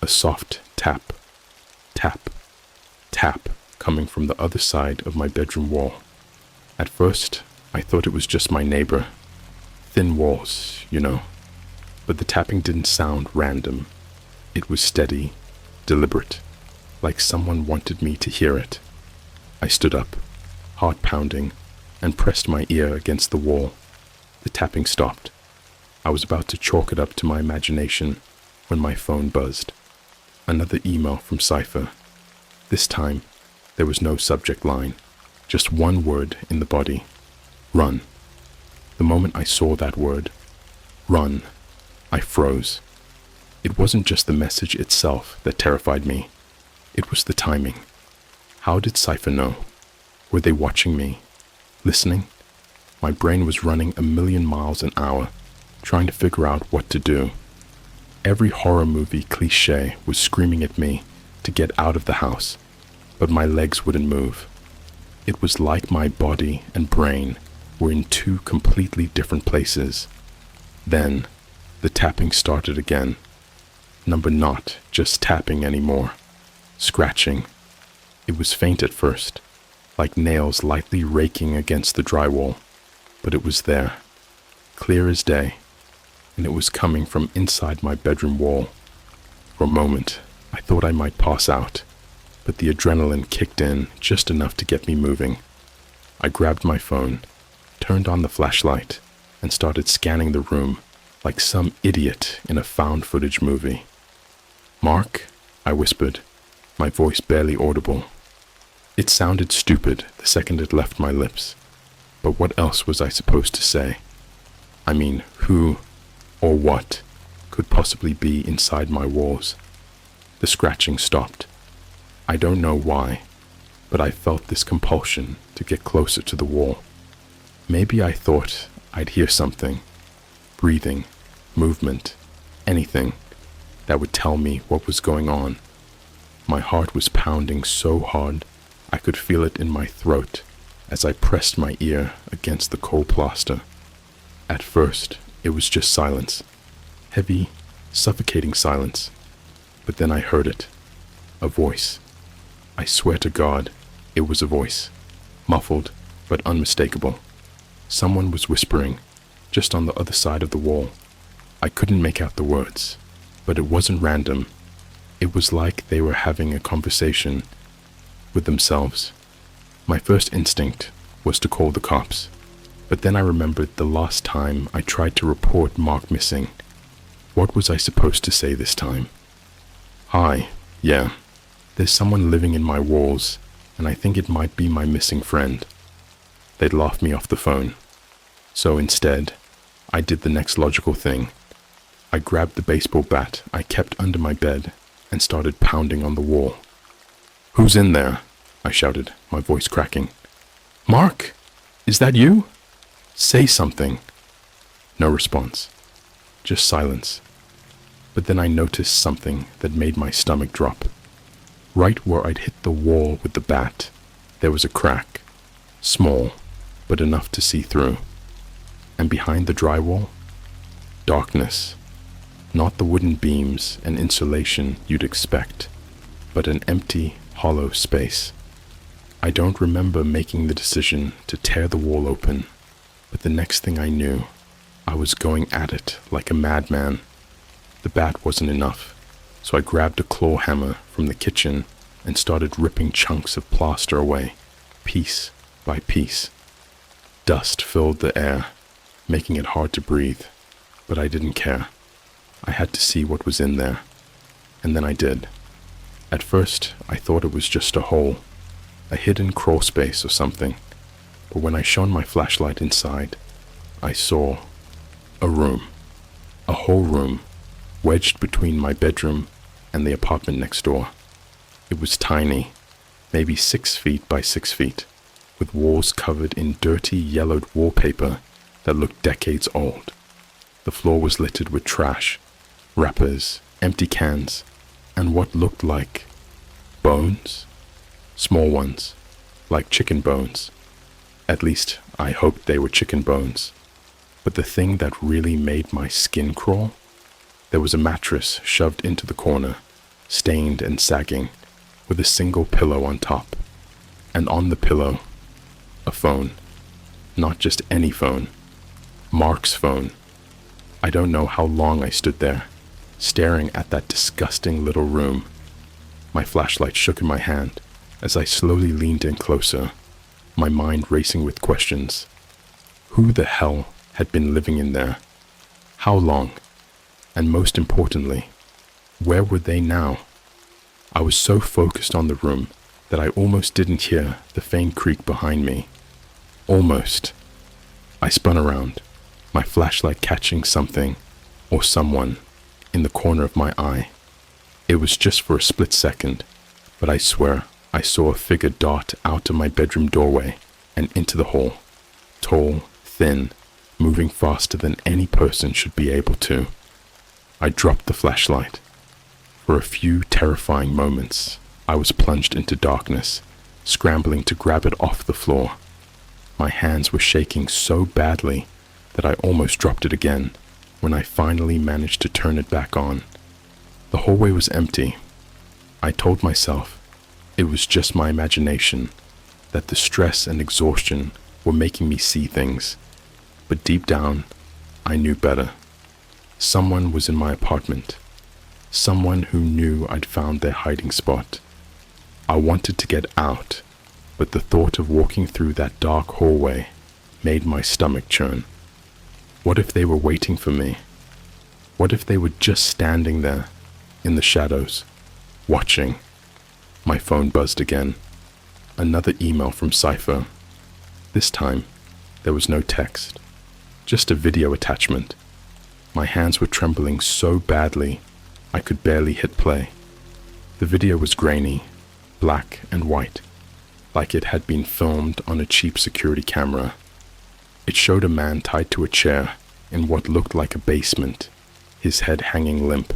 A soft tap, tap, tap coming from the other side of my bedroom wall. At first, I thought it was just my neighbor. Thin walls, you know. But the tapping didn't sound random. It was steady, deliberate, like someone wanted me to hear it. I stood up, heart pounding, and pressed my ear against the wall. The tapping stopped. I was about to chalk it up to my imagination when my phone buzzed. Another email from Cypher. This time, there was no subject line, just one word in the body. Run. The moment I saw that word, run, I froze. It wasn't just the message itself that terrified me. It was the timing. How did Cypher know? Were they watching me? Listening? My brain was running 1,000,000 miles an hour, trying to figure out what to do. Every horror movie cliché was screaming at me to get out of the house, but my legs wouldn't move. It was like my body and brain were in two completely different places. Then, the tapping started again. Number not just tapping anymore. Scratching. It was faint at first, like nails lightly raking against the drywall, but it was there, clear as day, and it was coming from inside my bedroom wall. For a moment, I thought I might pass out, but the adrenaline kicked in just enough to get me moving. I grabbed my phone, turned on the flashlight, and started scanning the room like some idiot in a found footage movie. "Mark," I whispered, my voice barely audible. It sounded stupid the second it left my lips, but what else was I supposed to say? I mean, who or what could possibly be inside my walls? The scratching stopped. I don't know why, but I felt this compulsion to get closer to the wall. Maybe I thought I'd hear something, breathing, movement, anything that would tell me what was going on. My heart was pounding so hard I could feel it in my throat as I pressed my ear against the cold plaster. At first, it was just silence, heavy, suffocating silence. But then I heard it, a voice. I swear to God, it was a voice, muffled but unmistakable. Someone was whispering, just on the other side of the wall. I couldn't make out the words, but it wasn't random. It was like they were having a conversation with themselves. My first instinct was to call the cops, but then I remembered the last time I tried to report Mark missing. What was I supposed to say this time? Hi, yeah, there's someone living in my walls, and I think it might be my missing friend. They'd laugh me off the phone. So instead, I did the next logical thing. I grabbed the baseball bat I kept under my bed and started pounding on the wall. "Who's in there?" I shouted, my voice cracking. "Mark, is that you? Say something." No response, just silence. But then I noticed something that made my stomach drop. Right where I'd hit the wall with the bat, there was a crack, small, but enough to see through. And behind the drywall, darkness. Not the wooden beams and insulation you'd expect, but an empty, hollow space. I don't remember making the decision to tear the wall open, but the next thing I knew, I was going at it like a madman. The bat wasn't enough, so I grabbed a claw hammer from the kitchen and started ripping chunks of plaster away, piece by piece. Dust filled the air, making it hard to breathe, but I didn't care. I had to see what was in there, and then I did. At first, I thought it was just a hole, a hidden crawl space or something, but when I shone my flashlight inside, I saw a room, a whole room, wedged between my bedroom and the apartment next door. It was tiny, maybe 6 feet by 6 feet, with walls covered in dirty yellowed wallpaper that looked decades old. The floor was littered with trash, wrappers, empty cans, and what looked like bones? Small ones, like chicken bones. At least, I hoped they were chicken bones. But the thing that really made my skin crawl? There was a mattress shoved into the corner, stained and sagging, with a single pillow on top. And on the pillow, a phone. Not just any phone. Mark's phone. I don't know how long I stood there, staring at that disgusting little room. My flashlight shook in my hand as I slowly leaned in closer, my mind racing with questions. Who the hell had been living in there? How long? And most importantly, where were they now? I was so focused on the room that I almost didn't hear the faint creak behind me. Almost. I spun around, my flashlight catching something or someone in the corner of my eye. It was just for a split second, but I swear I saw a figure dart out of my bedroom doorway and into the hall. Tall, thin, moving faster than any person should be able to. I dropped the flashlight. For a few terrifying moments, I was plunged into darkness, scrambling to grab it off the floor. My hands were shaking so badly that I almost dropped it again when I finally managed to turn it back on. The hallway was empty. I told myself it was just my imagination, that the stress and exhaustion were making me see things. But deep down, I knew better. Someone was in my apartment. Someone who knew I'd found their hiding spot. I wanted to get out, but the thought of walking through that dark hallway made my stomach churn. What if they were waiting for me? What if they were just standing there, in the shadows, watching? My phone buzzed again. Another email from Cypher. This time, there was no text, just a video attachment. My hands were trembling so badly, I could barely hit play. The video was grainy, black and white, like it had been filmed on a cheap security camera. It showed a man tied to a chair in what looked like a basement, his head hanging limp.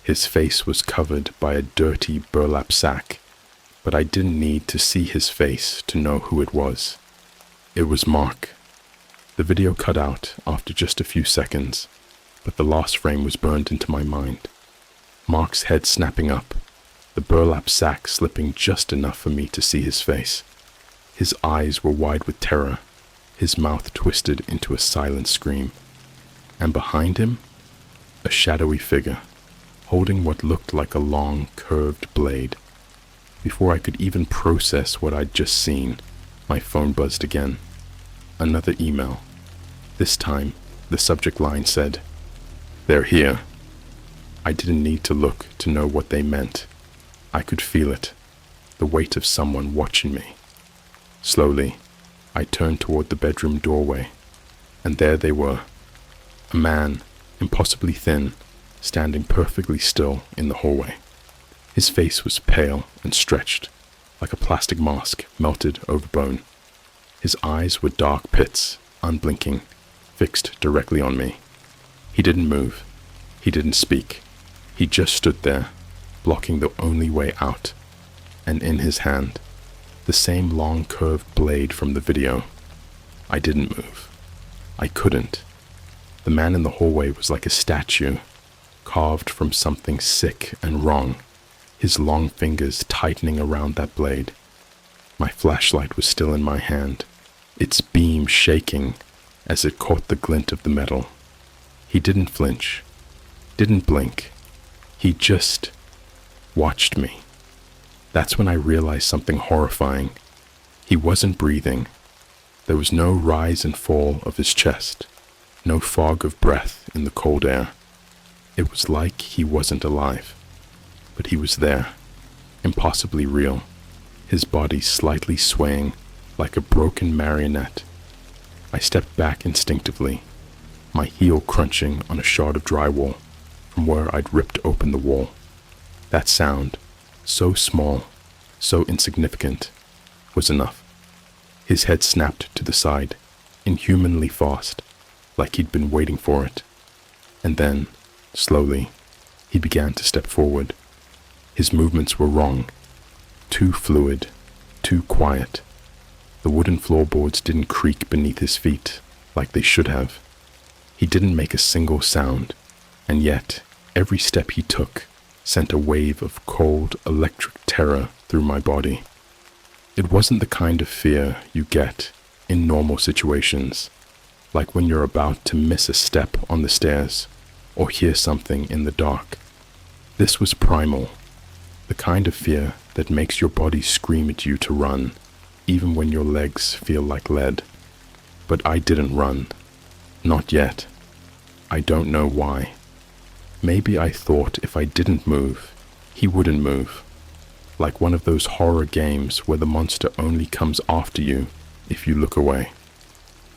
His face was covered by a dirty burlap sack, but I didn't need to see his face to know who it was. It was Mark. The video cut out after just a few seconds, but the last frame was burned into my mind. Mark's head snapping up, the burlap sack slipping just enough for me to see his face. His eyes were wide with terror, his mouth twisted into a silent scream, and behind him, a shadowy figure, holding what looked like a long, curved blade. Before I could even process what I'd just seen, my phone buzzed again. Another email. This time, the subject line said, "They're here." I didn't need to look to know what they meant. I could feel it, the weight of someone watching me. Slowly, I turned toward the bedroom doorway, and there they were. A man, impossibly thin, standing perfectly still in the hallway. His face was pale and stretched, like a plastic mask melted over bone. His eyes were dark pits, unblinking, fixed directly on me. He didn't move. He didn't speak. He just stood there, blocking the only way out, and in his hand, the same long curved blade from the video. I didn't move. I couldn't. The man in the hallway was like a statue, carved from something sick and wrong, his long fingers tightening around that blade. My flashlight was still in my hand, its beam shaking as it caught the glint of the metal. He didn't flinch, didn't blink. He just watched me. That's when I realized something horrifying. He wasn't breathing. There was no rise and fall of his chest, no fog of breath in the cold air. It was like he wasn't alive, but he was there, impossibly real, his body slightly swaying like a broken marionette. I stepped back instinctively, my heel crunching on a shard of drywall from where I'd ripped open the wall. That sound, so small, so insignificant, was enough. His head snapped to the side, inhumanly fast, like he'd been waiting for it. And then, slowly, he began to step forward. His movements were wrong, too fluid, too quiet. The wooden floorboards didn't creak beneath his feet like they should have. He didn't make a single sound, and yet every step he took sent a wave of cold, electric terror through my body. It wasn't the kind of fear you get in normal situations, like when you're about to miss a step on the stairs or hear something in the dark. This was primal, the kind of fear that makes your body scream at you to run, even when your legs feel like lead. But I didn't run. Not yet. I don't know why. Maybe I thought if I didn't move, he wouldn't move. Like one of those horror games where the monster only comes after you if you look away.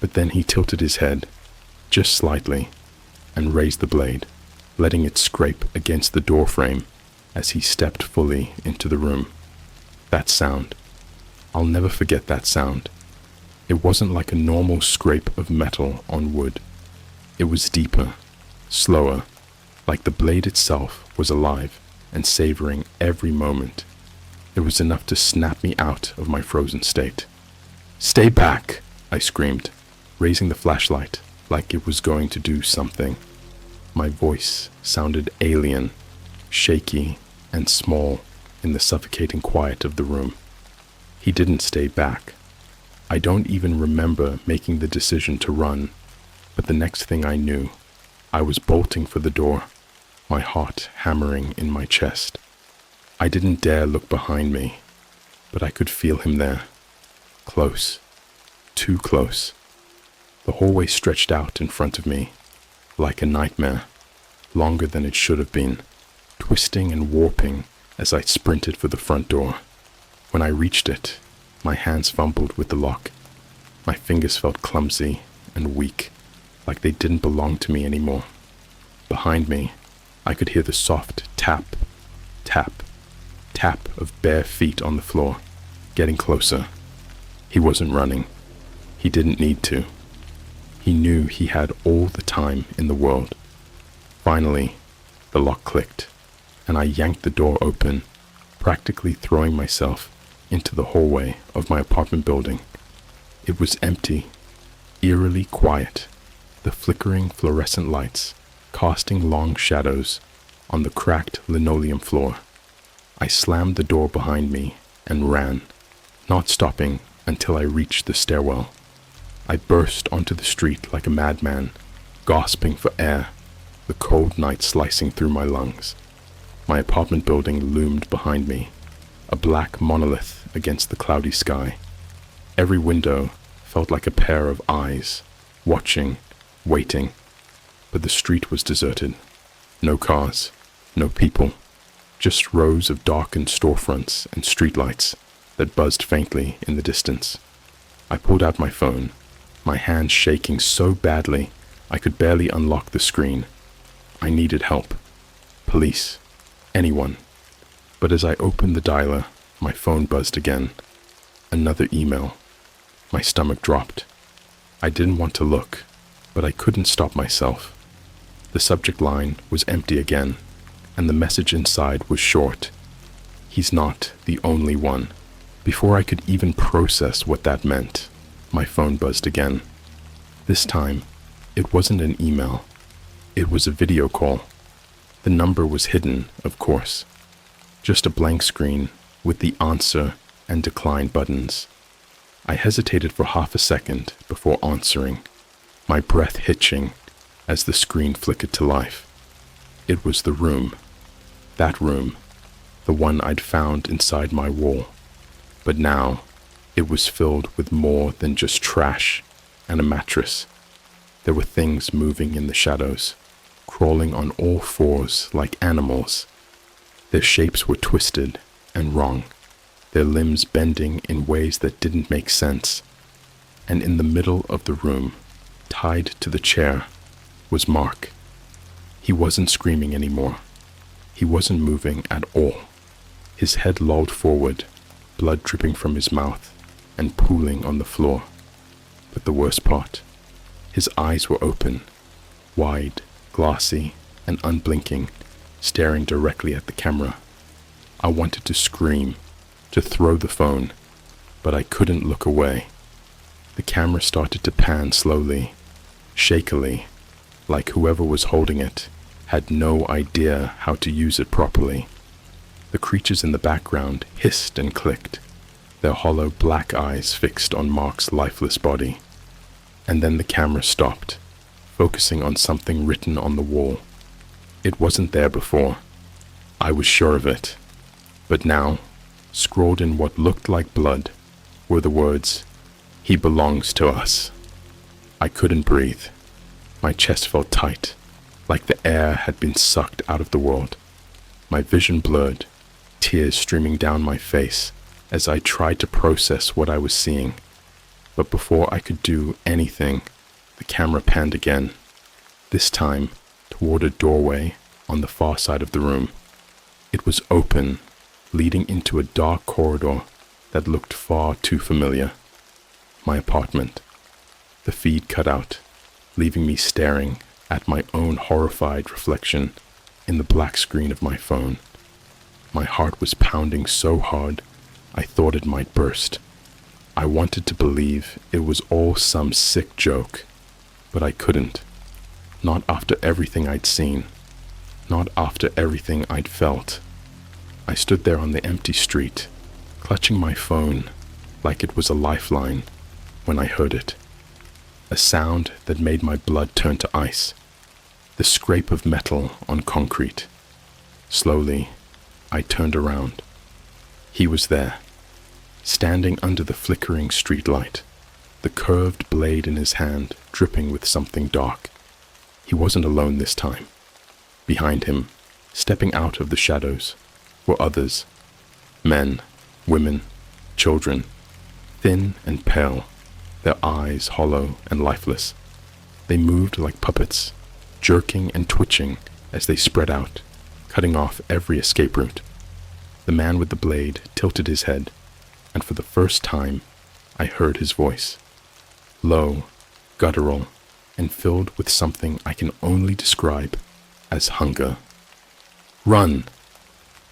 But then he tilted his head, just slightly, and raised the blade, letting it scrape against the doorframe as he stepped fully into the room. That sound. I'll never forget that sound. It wasn't like a normal scrape of metal on wood. It was deeper, slower, like the blade itself was alive and savoring every moment. It was enough to snap me out of my frozen state. "Stay back!" I screamed, raising the flashlight like it was going to do something. My voice sounded alien, shaky and small in the suffocating quiet of the room. He didn't stay back. I don't even remember making the decision to run, but the next thing I knew, I was bolting for the door, my heart hammering in my chest. I didn't dare look behind me, but I could feel him there. Close. Too close. The hallway stretched out in front of me, like a nightmare, longer than it should have been, twisting and warping as I sprinted for the front door. When I reached it, my hands fumbled with the lock. My fingers felt clumsy and weak, like they didn't belong to me anymore. Behind me, I could hear the soft tap, tap, tap of bare feet on the floor, getting closer. He wasn't running. He didn't need to. He knew he had all the time in the world. Finally, the lock clicked, and I yanked the door open, practically throwing myself into the hallway of my apartment building. It was empty, eerily quiet, the flickering fluorescent lights casting long shadows on the cracked linoleum floor. I slammed the door behind me and ran, not stopping until I reached the stairwell. I burst onto the street like a madman, gasping for air, the cold night slicing through my lungs. My apartment building loomed behind me, a black monolith against the cloudy sky. Every window felt like a pair of eyes, watching, waiting, but the street was deserted. No cars, no people, just rows of darkened storefronts and streetlights that buzzed faintly in the distance. I pulled out my phone, my hands shaking so badly I could barely unlock the screen. I needed help. Police. Anyone. But as I opened the dialer, my phone buzzed again. Another email. My stomach dropped. I didn't want to look, but I couldn't stop myself. The subject line was empty again, and the message inside was short. He's not the only one. Before I could even process what that meant, my phone buzzed again. This time, it wasn't an email. It was a video call. The number was hidden, of course. Just a blank screen with the answer and decline buttons. I hesitated for half a second before answering, my breath hitching as the screen flickered to life. It was the room. That room. The one I'd found inside my wall. But now, it was filled with more than just trash and a mattress. There were things moving in the shadows, crawling on all fours like animals. Their shapes were twisted and wrong, their limbs bending in ways that didn't make sense. And in the middle of the room, tied to the chair, was Mark. He wasn't screaming anymore. He wasn't moving at all. His head lolled forward, blood dripping from his mouth and pooling on the floor. But the worst part, his eyes were open, wide, glassy, and unblinking, staring directly at the camera. I wanted to scream, to throw the phone, but I couldn't look away. The camera started to pan slowly, shakily, like whoever was holding it had no idea how to use it properly. The creatures in the background hissed and clicked, their hollow black eyes fixed on Mark's lifeless body. And then the camera stopped, focusing on something written on the wall. It wasn't there before. I was sure of it. But now, scrawled in what looked like blood, were the words, "He belongs to us." I couldn't breathe. My chest felt tight, like the air had been sucked out of the world. My vision blurred, tears streaming down my face as I tried to process what I was seeing. But before I could do anything, the camera panned again, this time toward a doorway on the far side of the room. It was open, leading into a dark corridor that looked far too familiar. My apartment. The feed cut out, leaving me staring at my own horrified reflection in the black screen of my phone. My heart was pounding so hard, I thought it might burst. I wanted to believe it was all some sick joke, but I couldn't. Not after everything I'd seen. Not after everything I'd felt. I stood there on the empty street, clutching my phone like it was a lifeline, when I heard it. A sound that made my blood turn to ice. The scrape of metal on concrete. Slowly, I turned around. He was there, standing under the flickering streetlight, the curved blade in his hand dripping with something dark. He wasn't alone this time. Behind him, stepping out of the shadows, were others. Men, women, children, thin and pale, their eyes hollow and lifeless. They moved like puppets, jerking and twitching as they spread out, cutting off every escape route. The man with the blade tilted his head, and for the first time, I heard his voice. Low, guttural, and filled with something I can only describe as hunger. Run!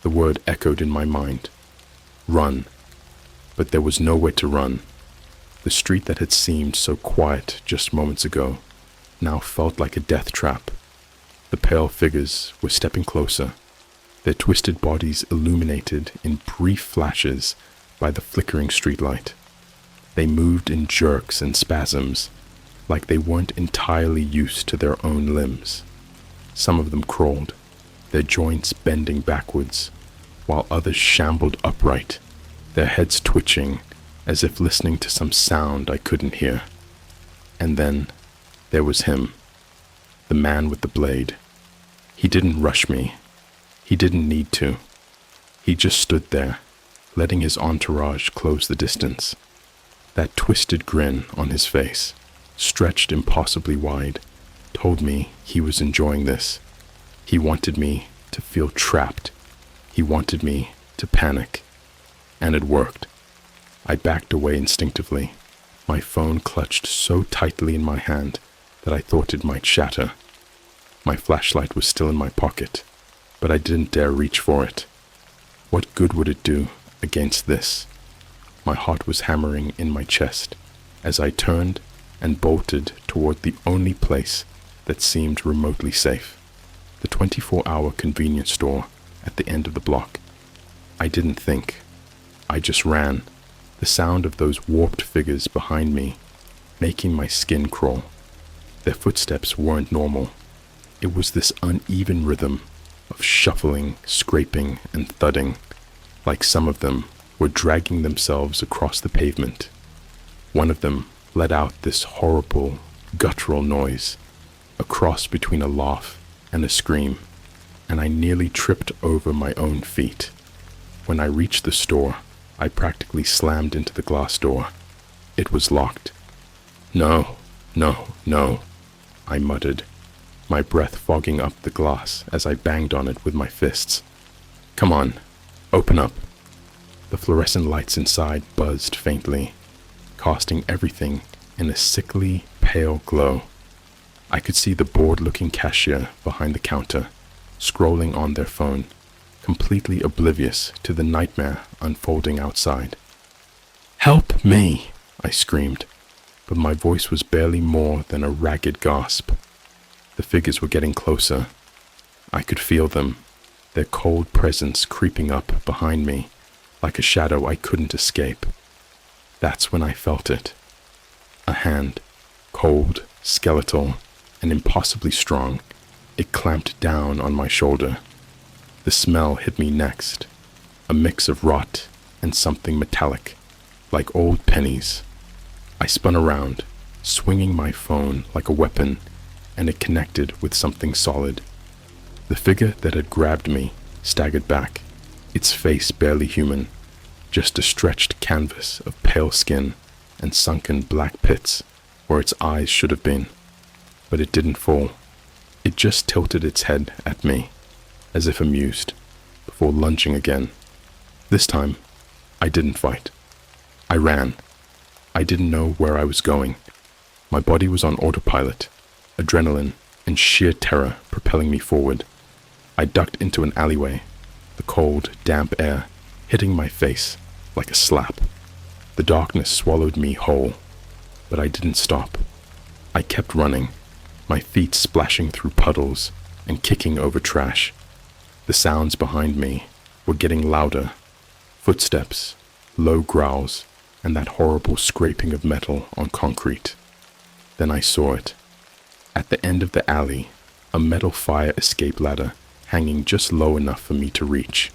The word echoed in my mind. Run. But there was nowhere to run. The street that had seemed so quiet just moments ago now felt like a death trap. The pale figures were stepping closer, their twisted bodies illuminated in brief flashes by the flickering streetlight. They moved in jerks and spasms, like they weren't entirely used to their own limbs. Some of them crawled, their joints bending backwards, while others shambled upright, their heads twitching as if listening to some sound I couldn't hear. And then there was him, the man with the blade. He didn't rush me. He didn't need to. He just stood there, letting his entourage close the distance. That twisted grin on his face, stretched impossibly wide, told me he was enjoying this. He wanted me to feel trapped. He wanted me to panic. And it worked. I backed away instinctively, my phone clutched so tightly in my hand that I thought it might shatter. My flashlight was still in my pocket, but I didn't dare reach for it. What good would it do against this? My heart was hammering in my chest as I turned and bolted toward the only place that seemed remotely safe, the 24-hour convenience store at the end of the block. I didn't think. I just ran, the sound of those warped figures behind me making my skin crawl. Their footsteps weren't normal. It was this uneven rhythm of shuffling, scraping, and thudding, like some of them were dragging themselves across the pavement. One of them let out this horrible, guttural noise, a cross between a laugh and a scream, and I nearly tripped over my own feet. When I reached the store, I practically slammed into the glass door. It was locked. No, no, no, I muttered, my breath fogging up the glass as I banged on it with my fists. Come on, open up. The fluorescent lights inside buzzed faintly, casting everything in a sickly, pale glow. I could see the bored-looking cashier behind the counter, scrolling on their phone, completely oblivious to the nightmare unfolding outside. Help me, I screamed, but my voice was barely more than a ragged gasp. The figures were getting closer. I could feel them, their cold presence creeping up behind me, like a shadow I couldn't escape. That's when I felt it. A hand, cold, skeletal, and impossibly strong, it clamped down on my shoulder. The smell hit me next, a mix of rot and something metallic, like old pennies. I spun around, swinging my phone like a weapon, and it connected with something solid. The figure that had grabbed me staggered back, its face barely human, just a stretched canvas of pale skin and sunken black pits where its eyes should have been. But it didn't fall. It just tilted its head at me, as if amused, before lunging again. This time, I didn't fight. I ran. I didn't know where I was going. My body was on autopilot, adrenaline and sheer terror propelling me forward. I ducked into an alleyway, the cold, damp air hitting my face like a slap. The darkness swallowed me whole, but I didn't stop. I kept running, my feet splashing through puddles and kicking over trash. The sounds behind me were getting louder. Footsteps, low growls, and that horrible scraping of metal on concrete. Then I saw it. At the end of the alley, a metal fire escape ladder hanging just low enough for me to reach.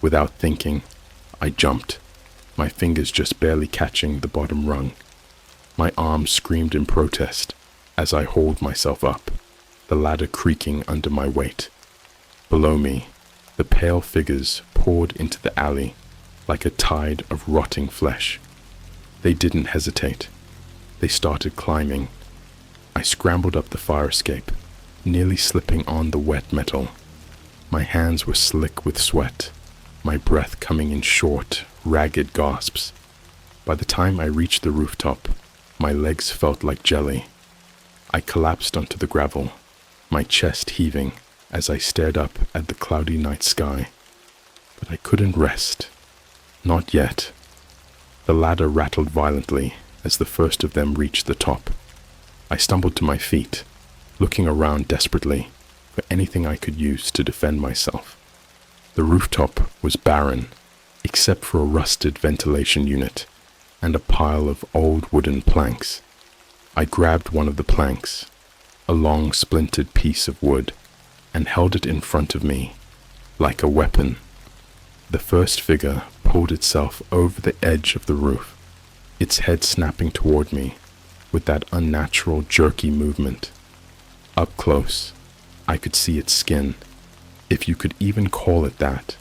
Without thinking, I jumped, my fingers just barely catching the bottom rung. My arms screamed in protest as I hauled myself up, the ladder creaking under my weight. Below me, the pale figures poured into the alley like a tide of rotting flesh. They didn't hesitate. They started climbing. I scrambled up the fire escape, nearly slipping on the wet metal. My hands were slick with sweat, my breath coming in short, ragged gasps. By the time I reached the rooftop, my legs felt like jelly. I collapsed onto the gravel, my chest heaving as I stared up at the cloudy night sky. But I couldn't rest. Not yet. The ladder rattled violently as the first of them reached the top. I stumbled to my feet, looking around desperately for anything I could use to defend myself. The rooftop was barren, except for a rusted ventilation unit, and a pile of old wooden planks. I grabbed one of the planks, a long splintered piece of wood, and held it in front of me like a weapon. The first figure pulled itself over the edge of the roof, its head snapping toward me with that unnatural jerky movement. Up close, I could see its skin, if you could even call it that.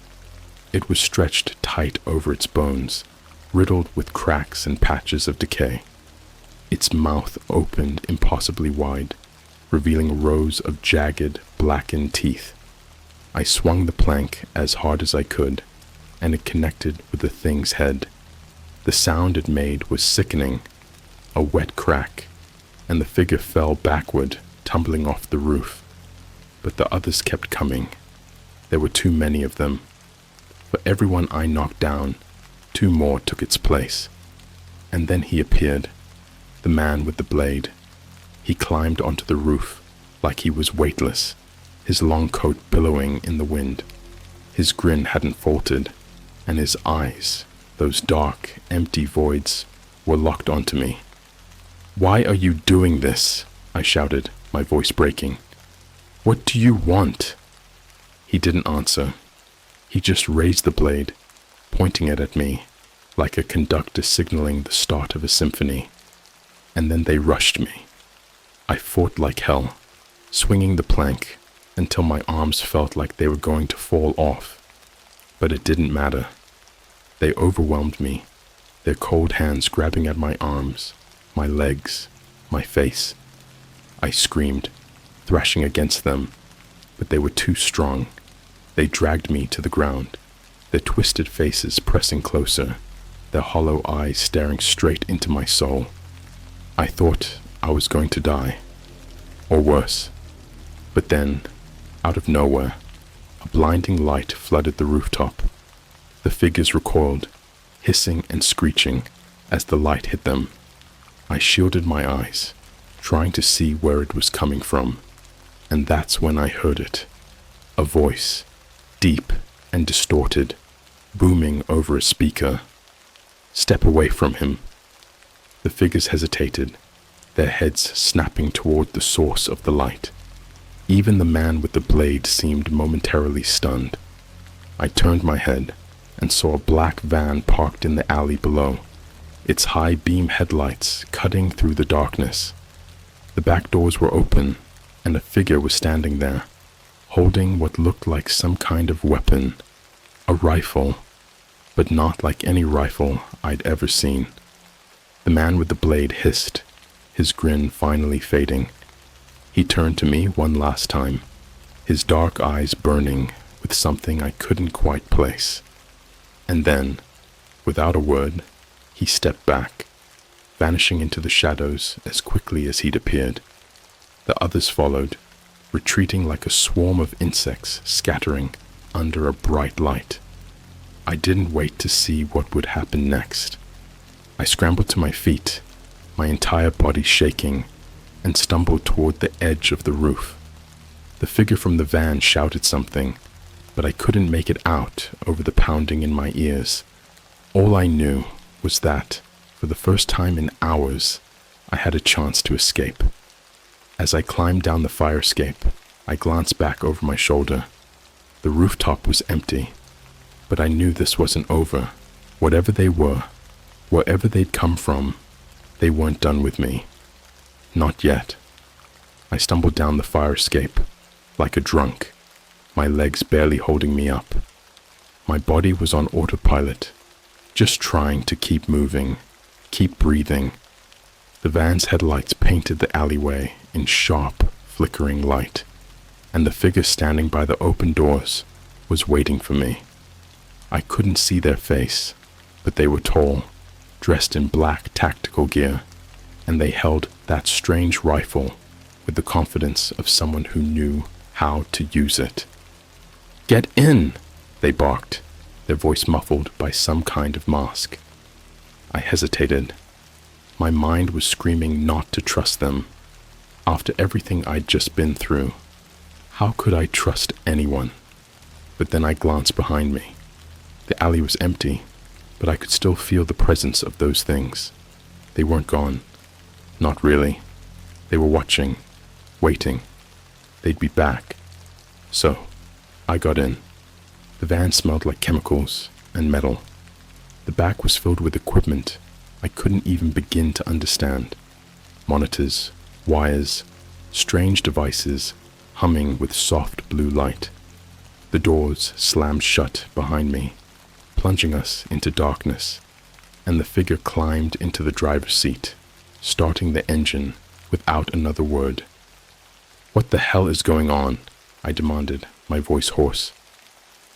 It was stretched tight over its bones, riddled with cracks and patches of decay. Its mouth opened impossibly wide, revealing rows of jagged, blackened teeth. I swung the plank as hard as I could, and it connected with the thing's head. The sound it made was sickening, a wet crack, and the figure fell backward, tumbling off the roof. But the others kept coming. There were too many of them. For every one I knocked down, 2 more took its place. And then he appeared, the man with the blade. He climbed onto the roof like he was weightless, his long coat billowing in the wind. His grin hadn't faltered, and his eyes, those dark, empty voids, were locked onto me. "Why are you doing this?" I shouted, my voice breaking. "What do you want?" He didn't answer. He just raised the blade, pointing it at me, like a conductor signaling the start of a symphony. And then they rushed me. I fought like hell, swinging the plank until my arms felt like they were going to fall off. But it didn't matter. They overwhelmed me, their cold hands grabbing at my arms, my legs, my face. I screamed, thrashing against them, but they were too strong. They dragged me to the ground, their twisted faces pressing closer, their hollow eyes staring straight into my soul. I thought I was going to die, or worse. But then, out of nowhere, a blinding light flooded the rooftop. The figures recoiled, hissing and screeching as the light hit them. I shielded my eyes, trying to see where it was coming from, and that's when I heard it. A voice, deep and distorted, booming over a speaker. "Step away from him." The figures hesitated, their heads snapping toward the source of the light. Even the man with the blade seemed momentarily stunned. I turned my head and saw a black van parked in the alley below, its high beam headlights cutting through the darkness. The back doors were open, and a figure was standing there, holding what looked like some kind of weapon, a rifle, but not like any rifle I'd ever seen. The man with the blade hissed, his grin finally fading. He turned to me one last time, his dark eyes burning with something I couldn't quite place. And then, without a word, he stepped back, vanishing into the shadows as quickly as he'd appeared. The others followed, retreating like a swarm of insects scattering under a bright light. I didn't wait to see what would happen next. I scrambled to my feet, my entire body shaking, and stumbled toward the edge of the roof. The figure from the van shouted something, but I couldn't make it out over the pounding in my ears. All I knew was that, for the first time in hours, I had a chance to escape. As I climbed down the fire escape, I glanced back over my shoulder. The rooftop was empty, but I knew this wasn't over. Whatever they were, wherever they'd come from, they weren't done with me. Not yet. I stumbled down the fire escape, like a drunk, my legs barely holding me up. My body was on autopilot, just trying to keep moving, keep breathing. The van's headlights painted the alleyway in sharp, flickering light, and the figure standing by the open doors was waiting for me. I couldn't see their face, but they were tall, dressed in black tactical gear, and they held that strange rifle with the confidence of someone who knew how to use it. "Get in!" they barked, their voice muffled by some kind of mask. I hesitated. My mind was screaming not to trust them. After everything I'd just been through, how could I trust anyone? But then I glanced behind me. The alley was empty. but I could still feel the presence of those things. They weren't gone. Not really. They were watching, waiting. They'd be back. So, I got in. The van smelled like chemicals and metal. The back was filled with equipment I couldn't even begin to understand. Monitors, wires, strange devices humming with soft blue light. The doors slammed shut behind me, plunging us into darkness, and the figure climbed into the driver's seat, starting the engine without another word. "What the hell is going on?" I demanded, my voice hoarse.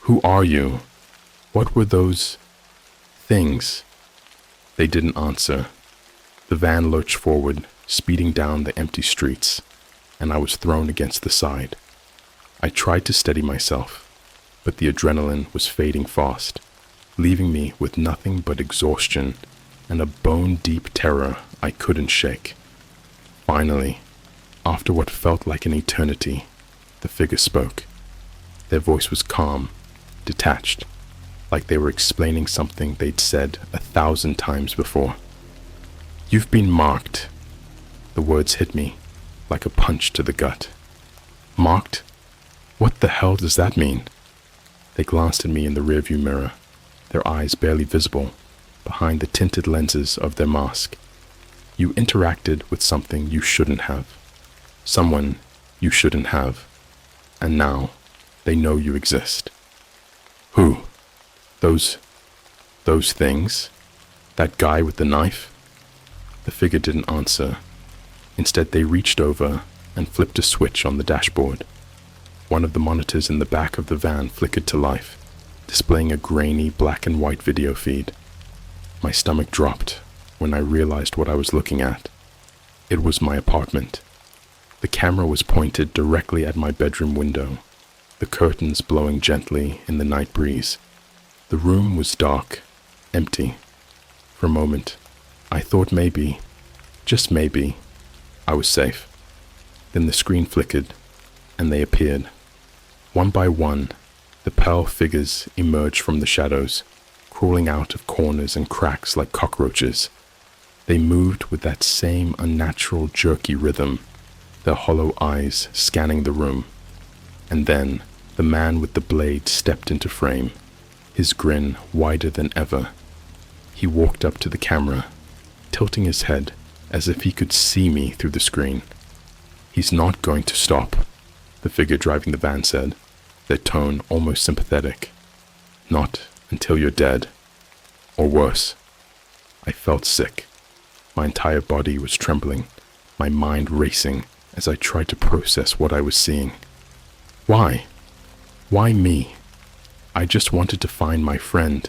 "Who are you? What were those things?" They didn't answer. The van lurched forward, speeding down the empty streets, and I was thrown against the side. I tried to steady myself, but the adrenaline was fading fast, leaving me with nothing but exhaustion and a bone-deep terror I couldn't shake. Finally, after what felt like an eternity, the figure spoke. Their voice was calm, detached, like they were explaining something they'd said 1,000 times before. "You've been marked." The words hit me like a punch to the gut. Marked? What the hell does that mean? They glanced at me in the rearview mirror, their eyes barely visible behind the tinted lenses of their mask. "You interacted with something you shouldn't have. Someone you shouldn't have. And now they know you exist." "Who? Those things? That guy with the knife?" The figure didn't answer. Instead, they reached over and flipped a switch on the dashboard. One of the monitors in the back of the van flickered to life, displaying a grainy black and white video feed. My stomach dropped when I realized what I was looking at. It was my apartment. The camera was pointed directly at my bedroom window, the curtains blowing gently in the night breeze. The room was dark, empty. For a moment, I thought maybe, just maybe, I was safe. Then the screen flickered, and they appeared. One by one, the pale figures emerged from the shadows, crawling out of corners and cracks like cockroaches. They moved with that same unnatural jerky rhythm, their hollow eyes scanning the room. And then the man with the blade stepped into frame, his grin wider than ever. He walked up to the camera, tilting his head as if he could see me through the screen. "He's not going to stop," the figure driving the van said, their tone almost sympathetic. "Not until you're dead. Or worse." I felt sick. My entire body was trembling, my mind racing as I tried to process what I was seeing. Why? Why me? I just wanted to find my friend.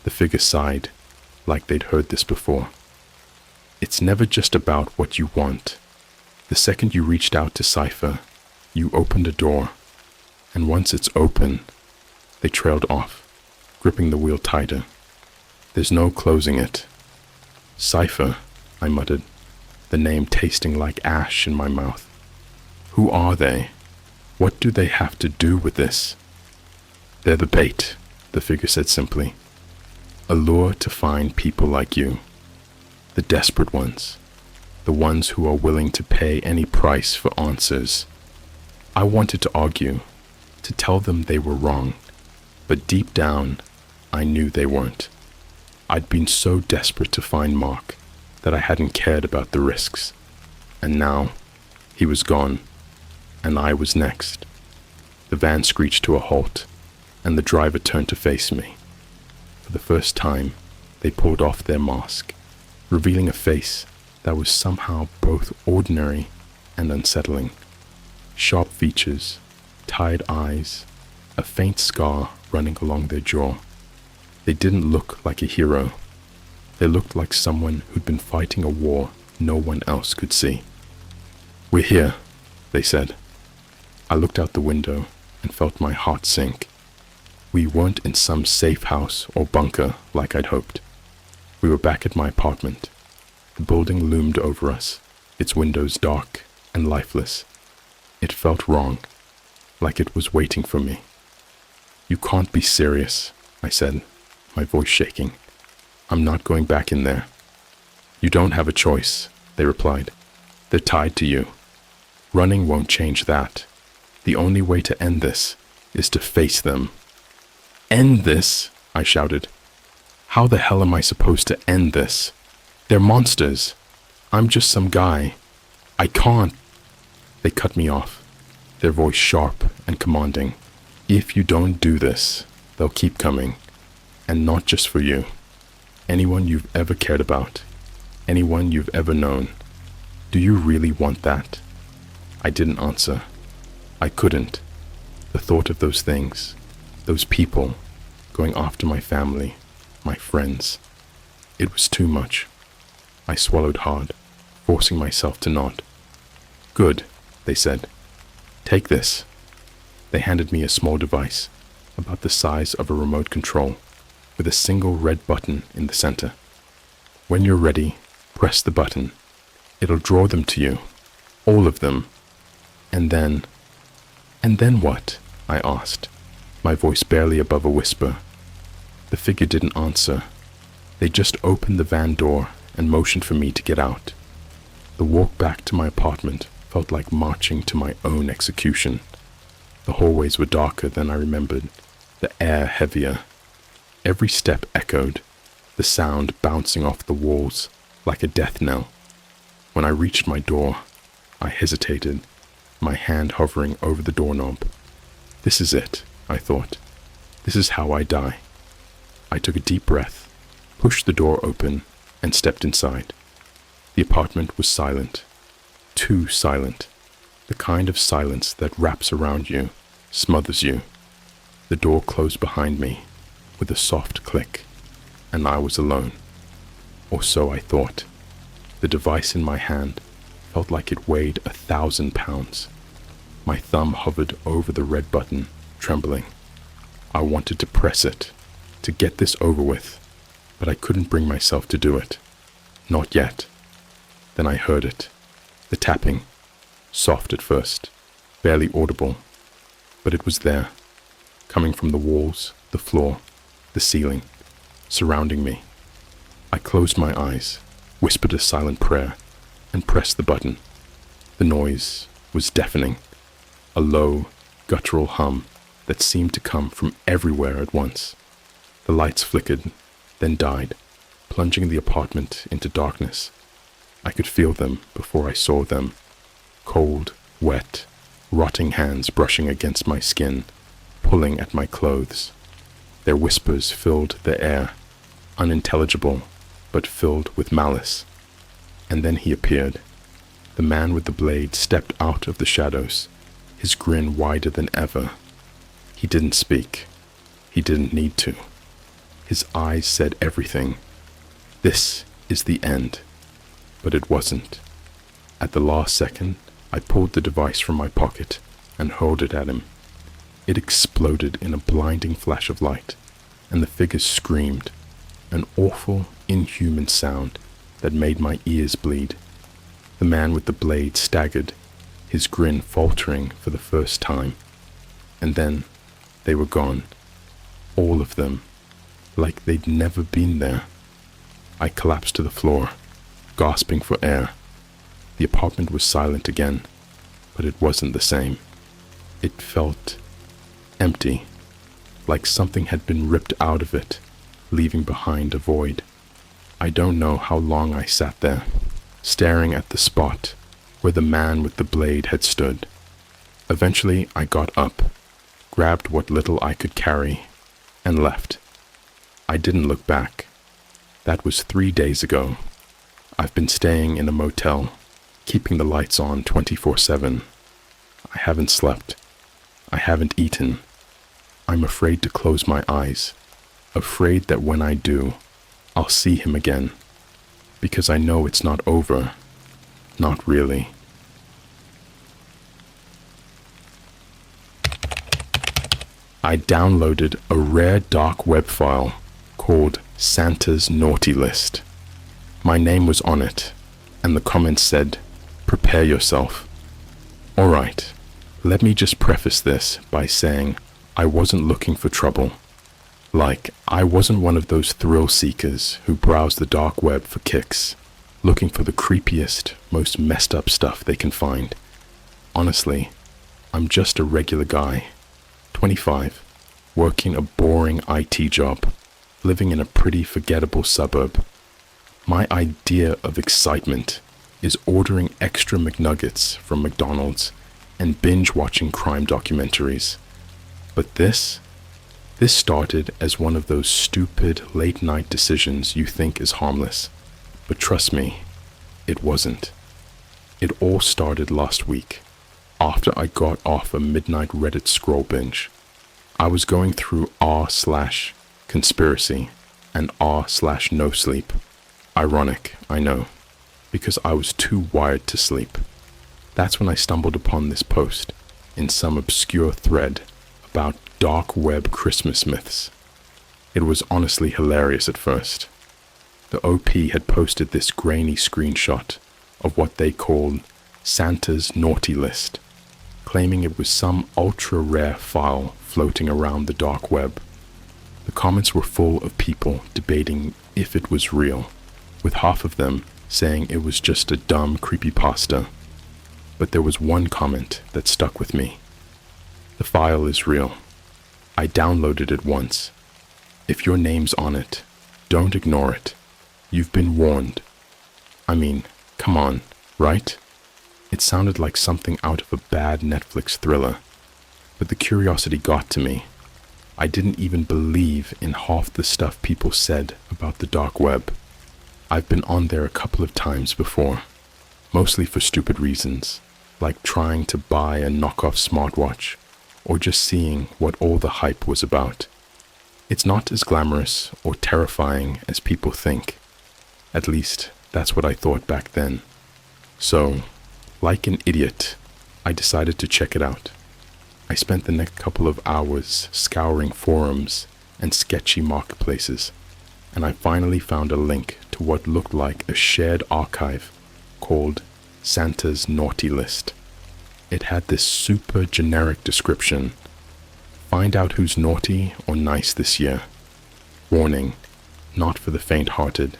The figure sighed, like they'd heard this before. "It's never just about what you want. The second you reached out to Cypher, you opened a door. And once it's open," they trailed off, gripping the wheel tighter. "There's no closing it." "Cypher," I muttered, the name tasting like ash in my mouth. "Who are they? What do they have to do with this?" "They're the bait," the figure said simply. "A lure to find people like you. The desperate ones. The ones who are willing to pay any price for answers." I wanted to argue, to tell them they were wrong, but deep down, I knew they weren't. I'd been so desperate to find Mark that I hadn't cared about the risks. And now, he was gone, and I was next. The van screeched to a halt, and the driver turned to face me. For the first time, they pulled off their mask, revealing a face that was somehow both ordinary and unsettling. Sharp features, tired eyes, a faint scar running along their jaw. They didn't look like a hero. They looked like someone who'd been fighting a war no one else could see. "We're here," they said. I looked out the window and felt my heart sink. We weren't in some safe house or bunker like I'd hoped. We were back at my apartment. The building loomed over us, its windows dark and lifeless. It felt wrong, like it was waiting for me. "You can't be serious," I said, my voice shaking. "I'm not going back in there." "You don't have a choice," they replied. "They're tied to you. Running won't change that. The only way to end this is to face them." "End this?" I shouted. "How the hell am I supposed to end this? They're monsters. I'm just some guy. I can't." They cut me off, their voice sharp and commanding. "If you don't do this, they'll keep coming. And not just for you. Anyone you've ever cared about. Anyone you've ever known. Do you really want that?" I didn't answer. I couldn't. The thought of those things, those people, going after my family, my friends. It was too much. I swallowed hard, forcing myself to nod. "Good," they said. "Take this." They handed me a small device, about the size of a remote control, with a single red button in the center. "When you're ready, press the button. It'll draw them to you. All of them. And then what?" I asked, my voice barely above a whisper. The figure didn't answer. They just opened the van door and motioned for me to get out. The walk back to my apartment felt like marching to my own execution. The hallways were darker than I remembered, the air heavier. Every step echoed, the sound bouncing off the walls like a death knell. When I reached my door, I hesitated, my hand hovering over the doorknob. This is it, I thought. This is how I die. I took a deep breath, pushed the door open, and stepped inside. The apartment was silent. Too silent. The kind of silence that wraps around you, smothers you. The door closed behind me with a soft click, and I was alone. Or so I thought. The device in my hand felt like it weighed 1,000 pounds. My thumb hovered over the red button, trembling. I wanted to press it, to get this over with, but I couldn't bring myself to do it. Not yet. Then I heard it. The tapping. Soft at first, barely audible, but it was there, coming from the walls, the floor, the ceiling, surrounding me. I closed my eyes, whispered a silent prayer, and pressed the button. The noise was deafening, a low, guttural hum that seemed to come from everywhere at once. The lights flickered, then died, plunging the apartment into darkness. I could feel them before I saw them. Cold, wet, rotting hands brushing against my skin, pulling at my clothes. Their whispers filled the air, unintelligible, but filled with malice. And then he appeared. The man with the blade stepped out of the shadows, his grin wider than ever. He didn't speak. He didn't need to. His eyes said everything. This is the end. But it wasn't. At the last second, I pulled the device from my pocket and hurled it at him. It exploded in a blinding flash of light, and the figure screamed, an awful, inhuman sound that made my ears bleed. The man with the blade staggered, his grin faltering for the first time. And then they were gone, all of them, like they'd never been there. I collapsed to the floor, gasping for air. The apartment was silent again, but it wasn't the same. It felt empty, like something had been ripped out of it, leaving behind a void. I don't know how long I sat there, staring at the spot where the man with the blade had stood. Eventually, I got up, grabbed what little I could carry, and left. I didn't look back. That was 3 days ago. I've been staying in a motel, keeping the lights on 24/7. I haven't slept. I haven't eaten. I'm afraid to close my eyes, afraid that when I do, I'll see him again, because I know it's not over. Not really. I downloaded a rare dark web file called Santa's Naughty List. My name was on it, and the comments said, "Prepare yourself." Alright, let me just preface this by saying I wasn't looking for trouble. Like, I wasn't one of those thrill seekers who browse the dark web for kicks, looking for the creepiest, most messed up stuff they can find. Honestly, I'm just a regular guy, 25, working a boring IT job, living in a pretty forgettable suburb. My idea of excitement is ordering extra McNuggets from McDonald's and binge watching crime documentaries. But this started as one of those stupid late night decisions you think is harmless. But trust me, it wasn't. It all started last week, after I got off a midnight Reddit scroll binge. I was going through r/conspiracy and r/no sleep. Ironic, I know, because I was too wired to sleep. That's when I stumbled upon this post in some obscure thread about dark web Christmas myths. It was honestly hilarious at first. The OP had posted this grainy screenshot of what they called Santa's naughty list, claiming it was some ultra-rare file floating around the dark web. The comments were full of people debating if it was real, with half of them saying it was just a dumb creepypasta. But there was one comment that stuck with me. The file is real. I downloaded it once. If your name's on it, don't ignore it. You've been warned. I mean, come on, right? It sounded like something out of a bad Netflix thriller. But the curiosity got to me. I didn't even believe in half the stuff people said about the dark web. I've been on there a couple of times before, mostly for stupid reasons, like trying to buy a knockoff smartwatch, or just seeing what all the hype was about. It's not as glamorous or terrifying as people think. At least, that's what I thought back then. So, like an idiot, I decided to check it out. I spent the next couple of hours scouring forums and sketchy marketplaces, and I finally found a link to what looked like a shared archive called Santa's Naughty List. It had this super generic description. Find out who's naughty or nice this year. Warning, not for the faint-hearted.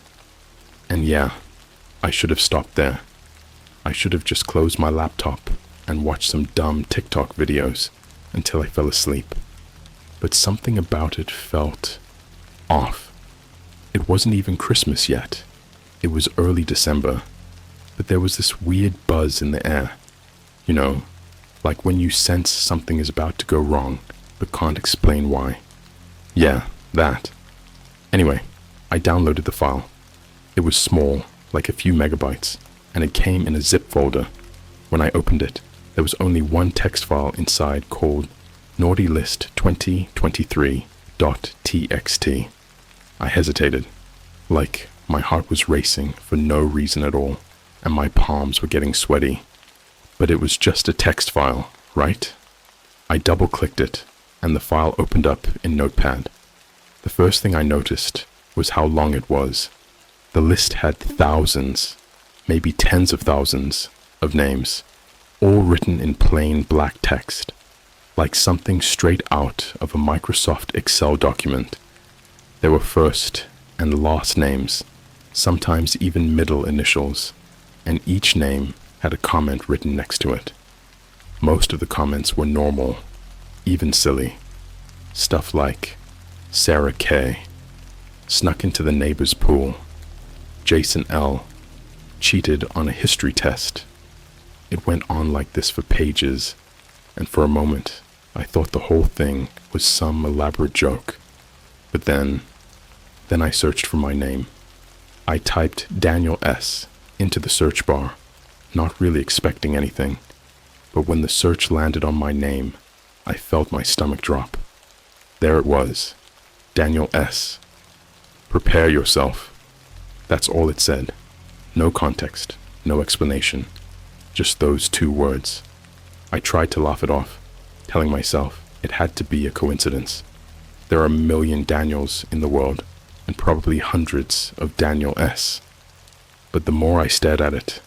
And yeah, I should have stopped there. I should have just closed my laptop and watched some dumb TikTok videos until I fell asleep. But something about it felt off. It wasn't even Christmas yet. It was early December, but there was this weird buzz in the air. You know, like when you sense something is about to go wrong, but can't explain why. Yeah, that. Anyway, I downloaded the file. It was small, like a few megabytes, and it came in a zip folder. When I opened it, there was only one text file inside called naughtylist2023.txt. I hesitated, like my heart was racing for no reason at all, and my palms were getting sweaty. But it was just a text file, right? I double-clicked it, and the file opened up in Notepad. The first thing I noticed was how long it was. The list had thousands, maybe tens of thousands, of names, all written in plain black text, like something straight out of a Microsoft Excel document. There were first and last names, sometimes even middle initials, and each name had a comment written next to it. Most of the comments were normal, even silly. Stuff like, Sarah K. snuck into the neighbor's pool. Jason L. cheated on a history test. It went on like this for pages, and for a moment, I thought the whole thing was some elaborate joke. But then I searched for my name. I typed Daniel S. into the search bar, not really expecting anything. But when the search landed on my name, I felt my stomach drop. There it was, Daniel S. Prepare yourself. That's all it said. No context, no explanation, just those two words. I tried to laugh it off, telling myself it had to be a coincidence. There are a million Daniels in the world, and probably hundreds of Daniel S. But the more I stared at it,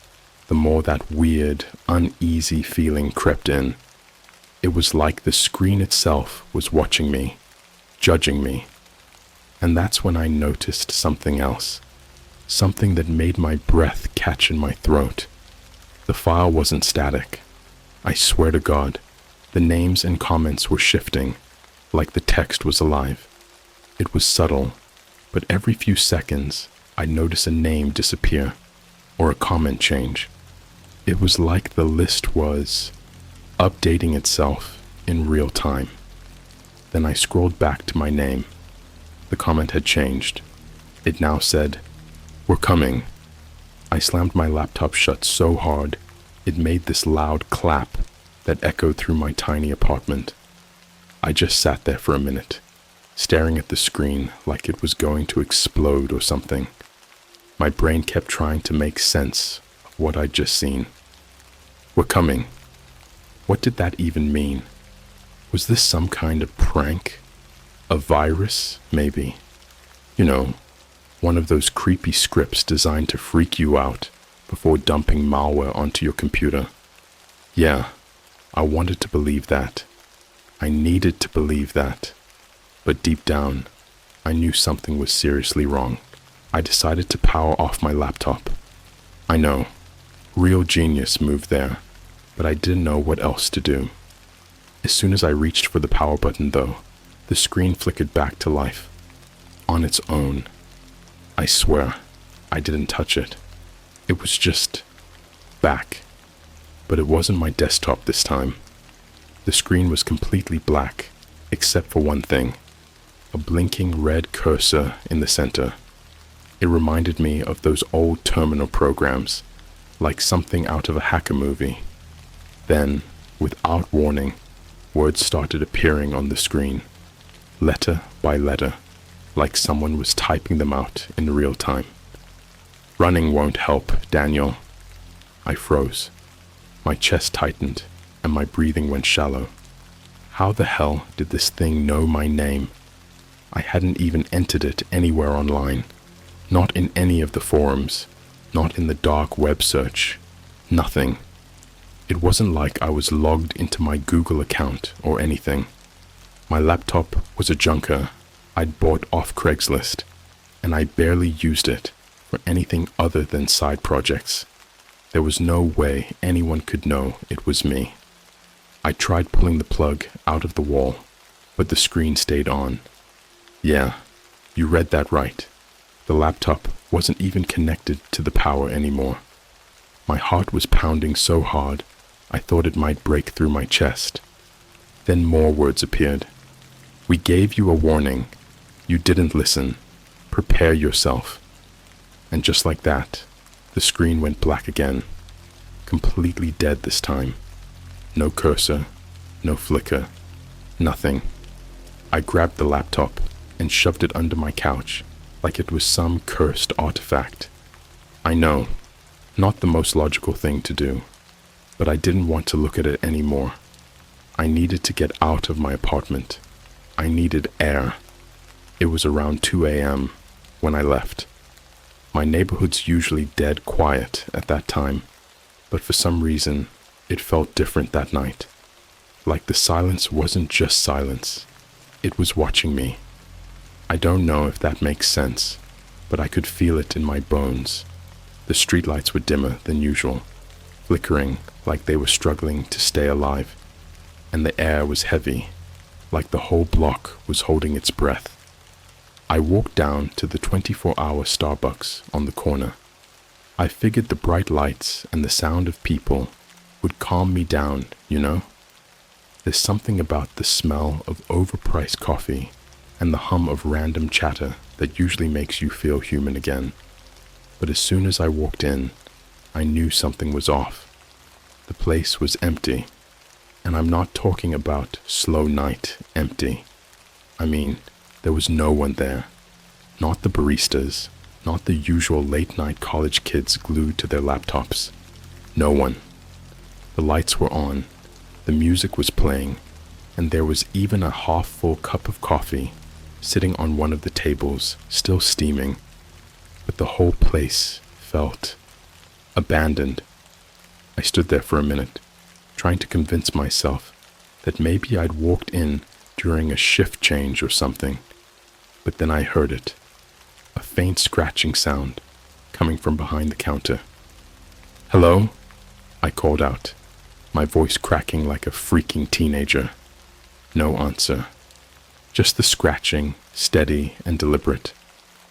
the more that weird, uneasy feeling crept in. It was like the screen itself was watching me, judging me, And that's when I noticed something else. Something that made my breath catch in my throat. The file wasn't static. I swear to God, the names and comments were shifting, like the text was alive. It was subtle, but every few seconds, I'd notice a name disappear, or a comment change. It was like the list was updating itself in real time. Then I scrolled back to my name. The comment had changed. It now said, "We're coming." I slammed my laptop shut so hard, it made this loud clap that echoed through my tiny apartment. I just sat there for a minute, staring at the screen like it was going to explode or something. My brain kept trying to make sense of what I'd just seen. "We're coming." What did that even mean? Was this some kind of prank? A virus, maybe? You know, one of those creepy scripts designed to freak you out before dumping malware onto your computer. Yeah, I wanted to believe that. I needed to believe that. But deep down, I knew something was seriously wrong. I decided to power off my laptop. I know, real genius moved there, but I didn't know what else to do. As soon as I reached for the power button, though, the screen flickered back to life. On its own. I swear, I didn't touch it. It was just back. But it wasn't my desktop this time. The screen was completely black, except for one thing. A blinking red cursor in the center. It reminded me of those old terminal programs, like something out of a hacker movie. Then, without warning, words started appearing on the screen, letter by letter, like someone was typing them out in real time. "Running won't help, Daniel." I froze. My chest tightened, and my breathing went shallow. How the hell did this thing know my name? I hadn't even entered it anywhere online. Not in any of the forums. Not in the dark web search. Nothing. It wasn't like I was logged into my Google account or anything. My laptop was a junker I'd bought off Craigslist, and I barely used it for anything other than side projects. There was no way anyone could know it was me. I tried pulling the plug out of the wall, but the screen stayed on. Yeah, you read that right. The laptop wasn't even connected to the power anymore. My heart was pounding so hard, I thought it might break through my chest. Then more words appeared. "We gave you a warning. You didn't listen. Prepare yourself." And just like that, the screen went black again. Completely dead this time. No cursor, no flicker, nothing. I grabbed the laptop and shoved it under my couch like it was some cursed artifact. I know, not the most logical thing to do, but I didn't want to look at it anymore. I needed to get out of my apartment. I needed air. It was around 2 a.m. when I left. My neighborhood's usually dead quiet at that time, but for some reason, it felt different that night. Like the silence wasn't just silence. It was watching me. I don't know if that makes sense, but I could feel it in my bones. The streetlights were dimmer than usual, flickering like they were struggling to stay alive, and the air was heavy, like the whole block was holding its breath. I walked down to the 24-hour Starbucks on the corner. I figured the bright lights and the sound of people would calm me down, you know? There's something about the smell of overpriced coffee and the hum of random chatter that usually makes you feel human again. But as soon as I walked in, I knew something was off. The place was empty, and I'm not talking about slow night empty. I mean, there was no one there. Not the baristas, not the usual late-night college kids glued to their laptops. No one. The lights were on, the music was playing, and there was even a half-full cup of coffee sitting on one of the tables, still steaming. But the whole place felt abandoned. I stood there for a minute, trying to convince myself that maybe I'd walked in during a shift change or something. But then I heard it, a faint scratching sound coming from behind the counter. "Hello?" I called out, my voice cracking like a freaking teenager. No answer. Just the scratching, steady and deliberate,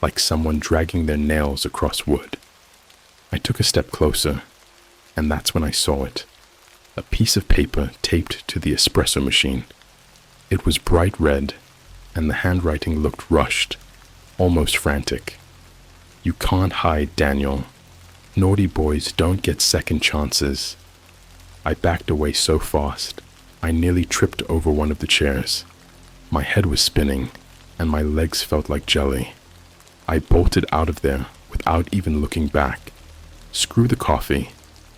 like someone dragging their nails across wood. I took a step closer, and that's when I saw it. A piece of paper taped to the espresso machine. It was bright red, and the handwriting looked rushed, almost frantic. "You can't hide, Daniel. Naughty boys don't get second chances." I backed away so fast, I nearly tripped over one of the chairs. My head was spinning, and my legs felt like jelly. I bolted out of there without even looking back. Screw the coffee.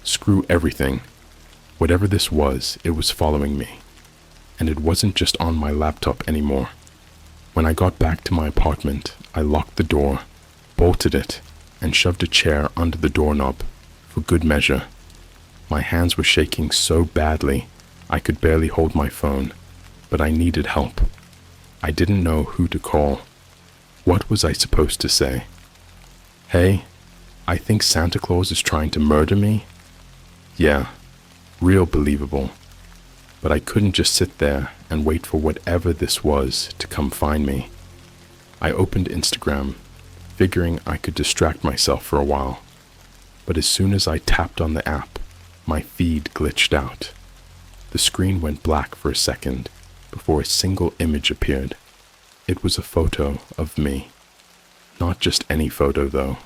Screw everything. Whatever this was, it was following me. And it wasn't just on my laptop anymore. When I got back to my apartment, I locked the door, bolted it, and shoved a chair under the doorknob, for good measure. My hands were shaking so badly, I could barely hold my phone, but I needed help. I didn't know who to call. What was I supposed to say? "Hey, I think Santa Claus is trying to murder me?" Yeah, real believable. But I couldn't just sit there and wait for whatever this was to come find me. I opened Instagram, figuring I could distract myself for a while. But as soon as I tapped on the app, my feed glitched out. The screen went black for a second before a single image appeared. It was a photo of me. Not just any photo, though.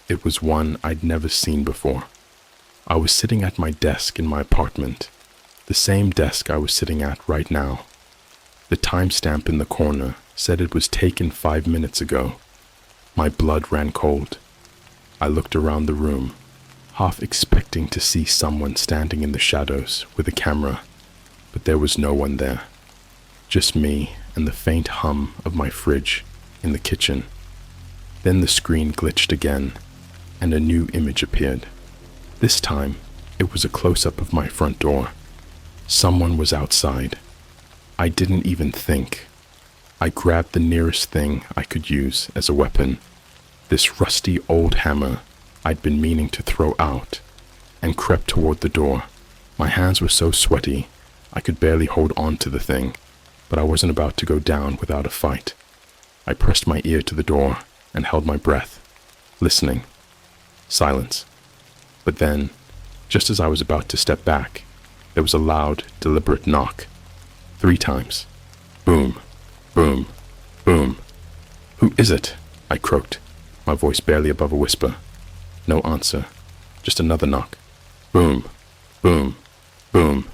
It was one I'd never seen before. I was sitting at my desk in my apartment, the same desk I was sitting at right now. The timestamp in the corner said it was taken 5 minutes ago. My blood ran cold. I looked around the room, half expecting to see someone standing in the shadows with a camera, but there was no one there. Just me and the faint hum of my fridge in the kitchen. Then the screen glitched again, and a new image appeared. This time, it was a close-up of my front door. Someone was outside. I didn't even think. I grabbed the nearest thing I could use as a weapon, this rusty old hammer I'd been meaning to throw out, and crept toward the door. My hands were so sweaty, I could barely hold on to the thing, but I wasn't about to go down without a fight. I pressed my ear to the door and held my breath, listening. Silence. But then, just as I was about to step back, there was a loud, deliberate knock. 3 times. Boom, boom, boom. "Who is it?" I croaked, my voice barely above a whisper. No answer. Just another knock. Boom, boom, boom.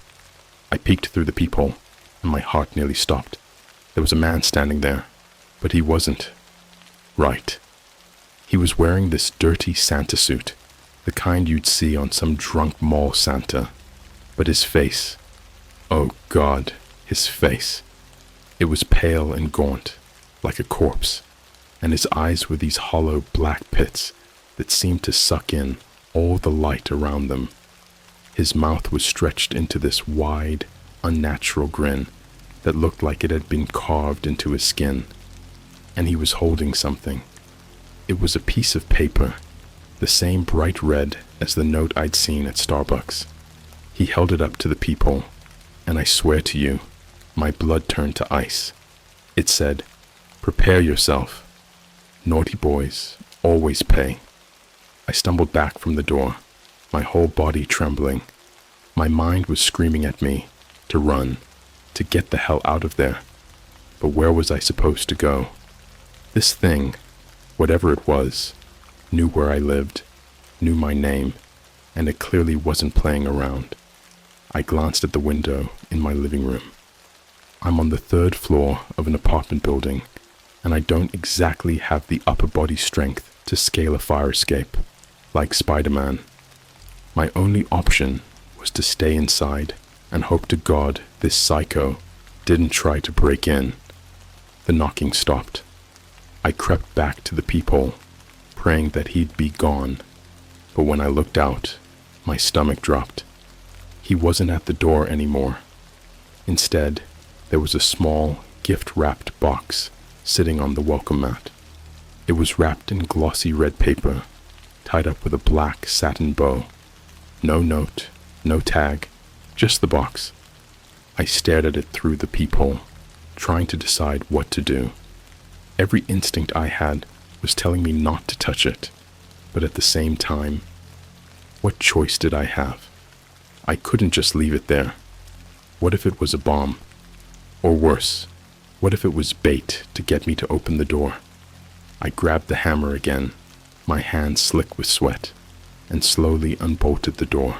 I peeked through the peephole, and my heart nearly stopped. There was a man standing there, but he wasn't right. He was wearing this dirty Santa suit, the kind you'd see on some drunk mall Santa. But his face, oh God, his face. It was pale and gaunt, like a corpse, and his eyes were these hollow black pits that seemed to suck in all the light around them. His mouth was stretched into this wide, unnatural grin that looked like it had been carved into his skin, and he was holding something. It was a piece of paper, the same bright red as the note I'd seen at Starbucks. He held it up to the peephole, and I swear to you, my blood turned to ice. It said, "Prepare yourself. Naughty boys always pay." I stumbled back from the door, my whole body trembling. My mind was screaming at me to run, to get the hell out of there. But where was I supposed to go? This thing, whatever it was, knew where I lived, knew my name, and it clearly wasn't playing around. I glanced at the window in my living room. I'm on the 3rd floor of an apartment building, and I don't exactly have the upper body strength to scale a fire escape, like Spider-Man. My only option was to stay inside and hope to God this psycho didn't try to break in. The knocking stopped. I crept back to the peephole, praying that he'd be gone, but when I looked out, my stomach dropped. He wasn't at the door anymore. Instead, there was a small, gift-wrapped box sitting on the welcome mat. It was wrapped in glossy red paper, tied up with a black satin bow. No note, no tag, just the box. I stared at it through the peephole, trying to decide what to do. Every instinct I had was telling me not to touch it, but at the same time, what choice did I have? I couldn't just leave it there. What if it was a bomb? Or worse, what if it was bait to get me to open the door? I grabbed the hammer again, my hands slick with sweat, and slowly unbolted the door.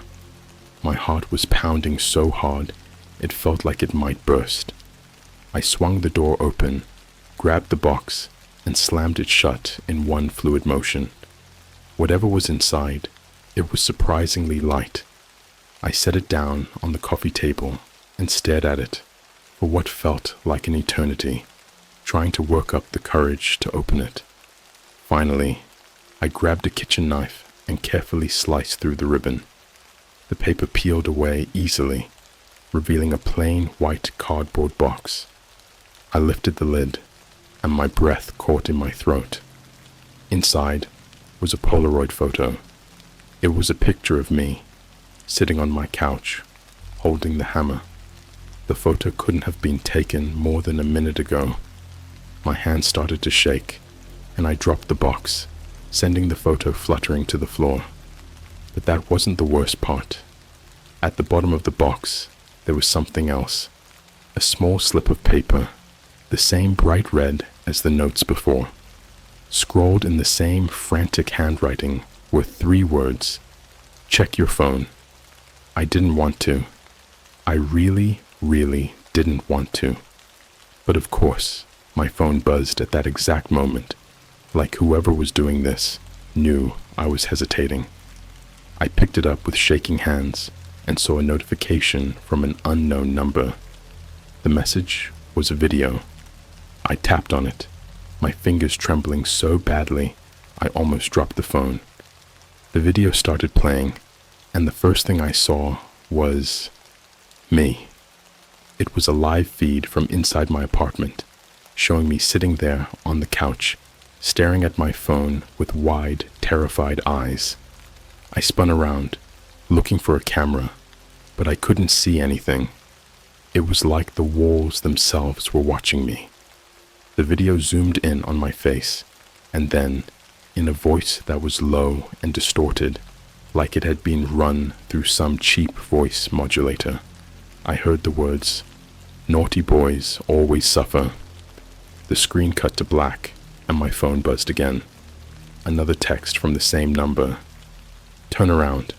My heart was pounding so hard, it felt like it might burst. I swung the door open, grabbed the box, and slammed it shut in one fluid motion. Whatever was inside, it was surprisingly light. I set it down on the coffee table and stared at it for what felt like an eternity, trying to work up the courage to open it. Finally, I grabbed a kitchen knife and carefully sliced through the ribbon. The paper peeled away easily, revealing a plain white cardboard box. I lifted the lid, and my breath caught in my throat. Inside was a Polaroid photo. It was a picture of me, sitting on my couch, holding the hammer. The photo couldn't have been taken more than a minute ago. My hand started to shake, and I dropped the box, sending the photo fluttering to the floor. But that wasn't the worst part. At the bottom of the box, there was something else. A small slip of paper, the same bright red as the notes before. Scrawled in the same frantic handwriting were 3 words: check your phone. I didn't want to. I really didn't want to. But of course, my phone buzzed at that exact moment, like whoever was doing this knew I was hesitating. I picked it up with shaking hands and saw a notification from an unknown number. The message was a video. I tapped on it, my fingers trembling so badly I almost dropped the phone. The video started playing, and the first thing I saw was me. It was a live feed from inside my apartment, showing me sitting there on the couch, staring at my phone with wide, terrified eyes. I spun around, looking for a camera, but I couldn't see anything. It was like the walls themselves were watching me. The video zoomed in on my face, and then, in a voice that was low and distorted, like it had been run through some cheap voice modulator, I heard the words, "Naughty boys always suffer." The screen cut to black, and my phone buzzed again. Another text from the same number. "Turn around."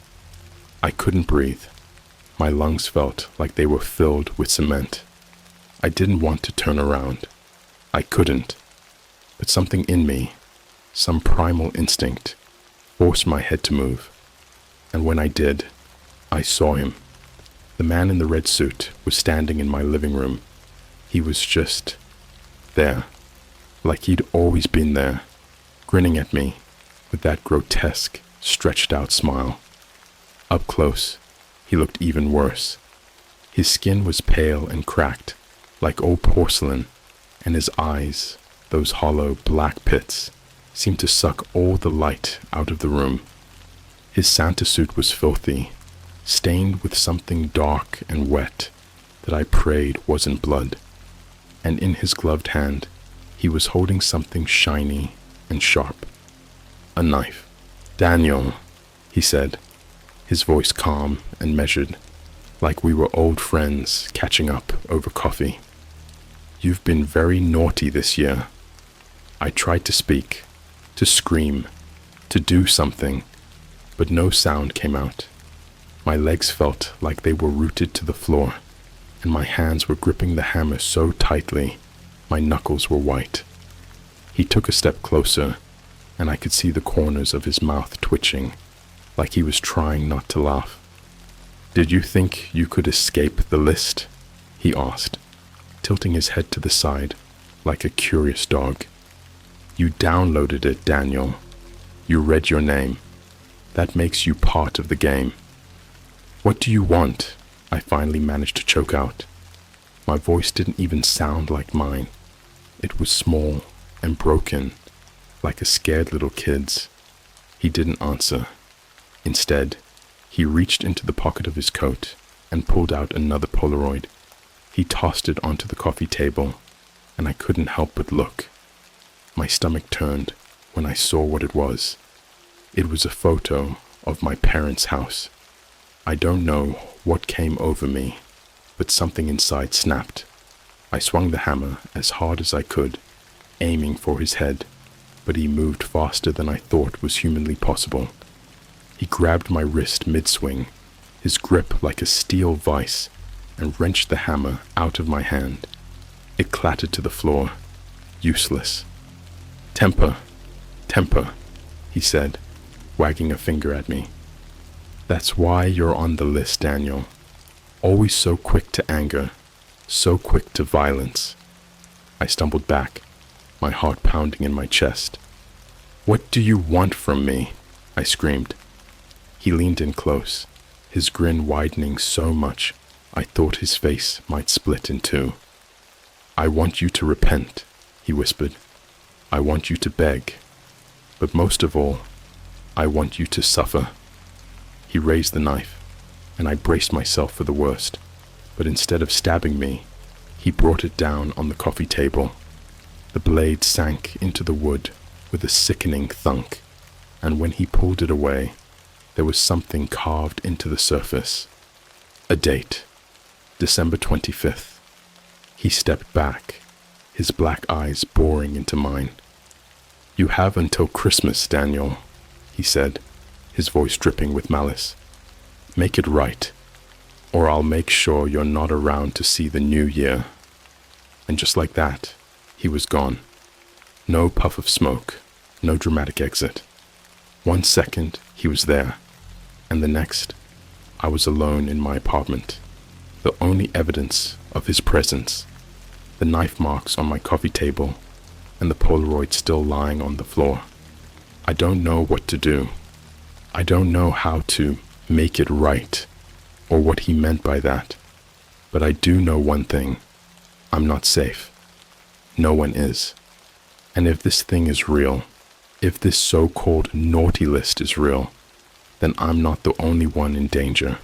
I couldn't breathe. My lungs felt like they were filled with cement. I didn't want to turn around. I couldn't. But something in me, some primal instinct, forced my head to move. And when I did, I saw him. The man in the red suit was standing in my living room. He was just there, like he'd always been there, grinning at me with that grotesque, stretched out smile. Up close, he looked even worse. His skin was pale and cracked, like old porcelain, and his eyes, those hollow black pits, seemed to suck all the light out of the room. His Santa suit was filthy, stained with something dark and wet that I prayed wasn't blood. And in his gloved hand, he was holding something shiny and sharp. A knife. "Daniel," he said, his voice calm and measured, like we were old friends catching up over coffee. "You've been very naughty this year." I tried to speak, to scream, to do something, but no sound came out. My legs felt like they were rooted to the floor, and my hands were gripping the hammer so tightly, my knuckles were white. He took a step closer, and I could see the corners of his mouth twitching, like he was trying not to laugh. "Did you think you could escape the list?" he asked, tilting his head to the side, like a curious dog. "You downloaded it, Daniel. You read your name. That makes you part of the game." "What do you want?" I finally managed to choke out. My voice didn't even sound like mine. It was small and broken, like a scared little kid's. He didn't answer. Instead, he reached into the pocket of his coat and pulled out another Polaroid. He tossed it onto the coffee table, and I couldn't help but look. My stomach turned when I saw what it was. It was a photo of my parents' house. I don't know what came over me, but something inside snapped. I swung the hammer as hard as I could, aiming for his head, but he moved faster than I thought was humanly possible. He grabbed my wrist mid-swing, his grip like a steel vise, and wrenched the hammer out of my hand. It clattered to the floor, useless. "Temper, temper," he said, wagging a finger at me. "That's why you're on the list, Daniel. Always so quick to anger, so quick to violence." I stumbled back, my heart pounding in my chest. "What do you want from me?" I screamed. He leaned in close, his grin widening so much I thought his face might split in two. "I want you to repent," he whispered. "I want you to beg. But most of all, I want you to suffer." He raised the knife, and I braced myself for the worst, but instead of stabbing me, he brought it down on the coffee table. The blade sank into the wood with a sickening thunk, and when he pulled it away, there was something carved into the surface. A date, December 25th. He stepped back, his black eyes boring into mine. "You have until Christmas, Daniel," he said, his voice dripping with malice. "Make it right, or I'll make sure you're not around to see the new year." And just like that, he was gone. No puff of smoke, no dramatic exit. 1 second, he was there, and the next, I was alone in my apartment. The only evidence of his presence, the knife marks on my coffee table, and the Polaroid still lying on the floor. I don't know what to do. I don't know how to make it right, or what he meant by that. But I do know one thing. I'm not safe. No one is. And if this thing is real, if this so-called naughty list is real, then I'm not the only one in danger.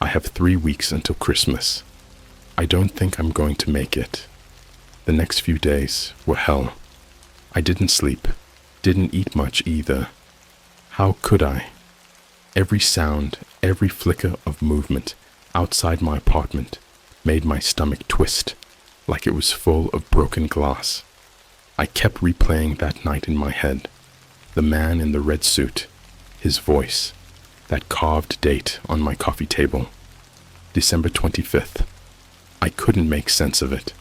I have 3 weeks until Christmas. I don't think I'm going to make it. The next few days were hell. I didn't sleep, didn't eat much either. How could I? Every sound, every flicker of movement outside my apartment made my stomach twist, like it was full of broken glass. I kept replaying that night in my head. The man in the red suit, his voice, that carved date on my coffee table. December 25th. I couldn't make sense of it.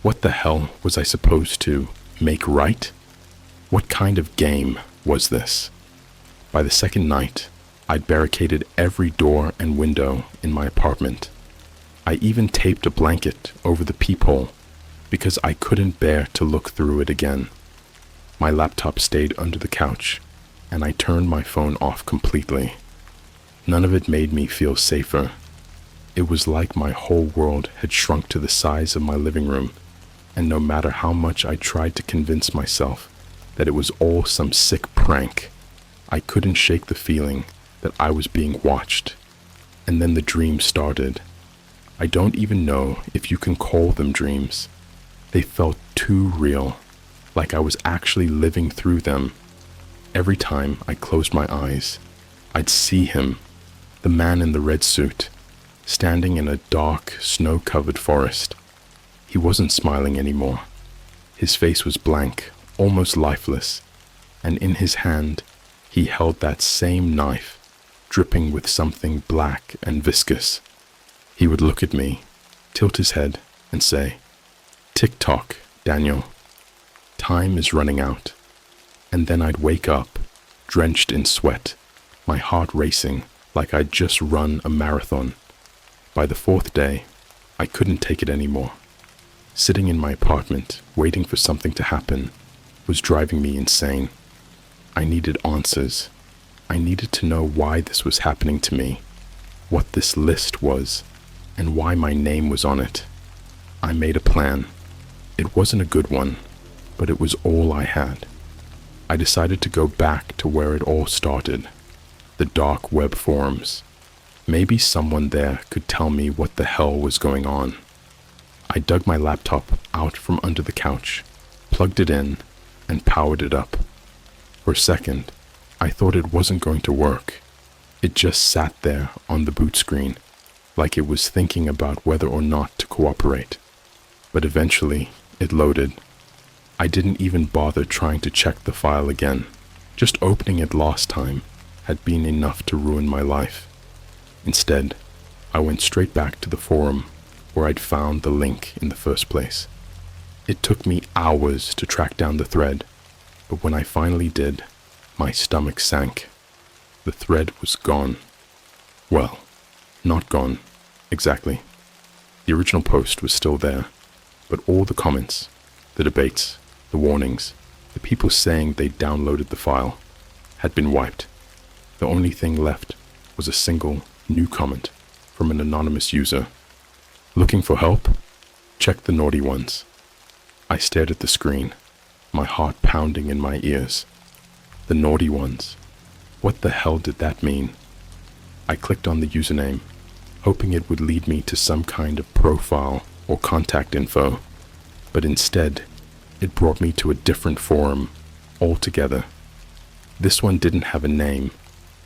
What the hell was I supposed to make right? What kind of game was this? By the second night, I'd barricaded every door and window in my apartment. I even taped a blanket over the peephole because I couldn't bear to look through it again. My laptop stayed under the couch, and I turned my phone off completely. None of it made me feel safer. It was like my whole world had shrunk to the size of my living room, and no matter how much I tried to convince myself that it was all some sick prank, I couldn't shake the feeling that I was being watched. And then the dreams started. I don't even know if you can call them dreams. They felt too real, like I was actually living through them. Every time I closed my eyes, I'd see him, the man in the red suit, standing in a dark, snow-covered forest. He wasn't smiling anymore. His face was blank, almost lifeless, and in his hand, he held that same knife, dripping with something black and viscous. He would look at me, tilt his head, and say, "Tick-tock, Daniel. Time is running out." And then I'd wake up, drenched in sweat, my heart racing like I'd just run a marathon. By the 4th day, I couldn't take it anymore. Sitting in my apartment, waiting for something to happen, was driving me insane. I needed answers. I needed to know why this was happening to me, what this list was, and why my name was on it. I made a plan. It wasn't a good one, but it was all I had. I decided to go back to where it all started, the dark web forums. Maybe someone there could tell me what the hell was going on. I dug my laptop out from under the couch, plugged it in, and powered it up. For a second, I thought it wasn't going to work. It just sat there on the boot screen, like it was thinking about whether or not to cooperate. But eventually, it loaded. I didn't even bother trying to check the file again. Just opening it last time had been enough to ruin my life. Instead, I went straight back to the forum where I'd found the link in the first place. It took me hours to track down the thread, but when I finally did, my stomach sank. The thread was gone. Well, not gone, exactly. The original post was still there, but all the comments, the debates, the warnings, the people saying they'd downloaded the file, had been wiped. The only thing left was a single new comment from an anonymous user. Looking for help? Check the naughty ones. I stared at the screen, my heart pounding in my ears. The naughty ones. What the hell did that mean? I clicked on the username, hoping it would lead me to some kind of profile or contact info, but instead, it brought me to a different forum altogether. This one didn't have a name,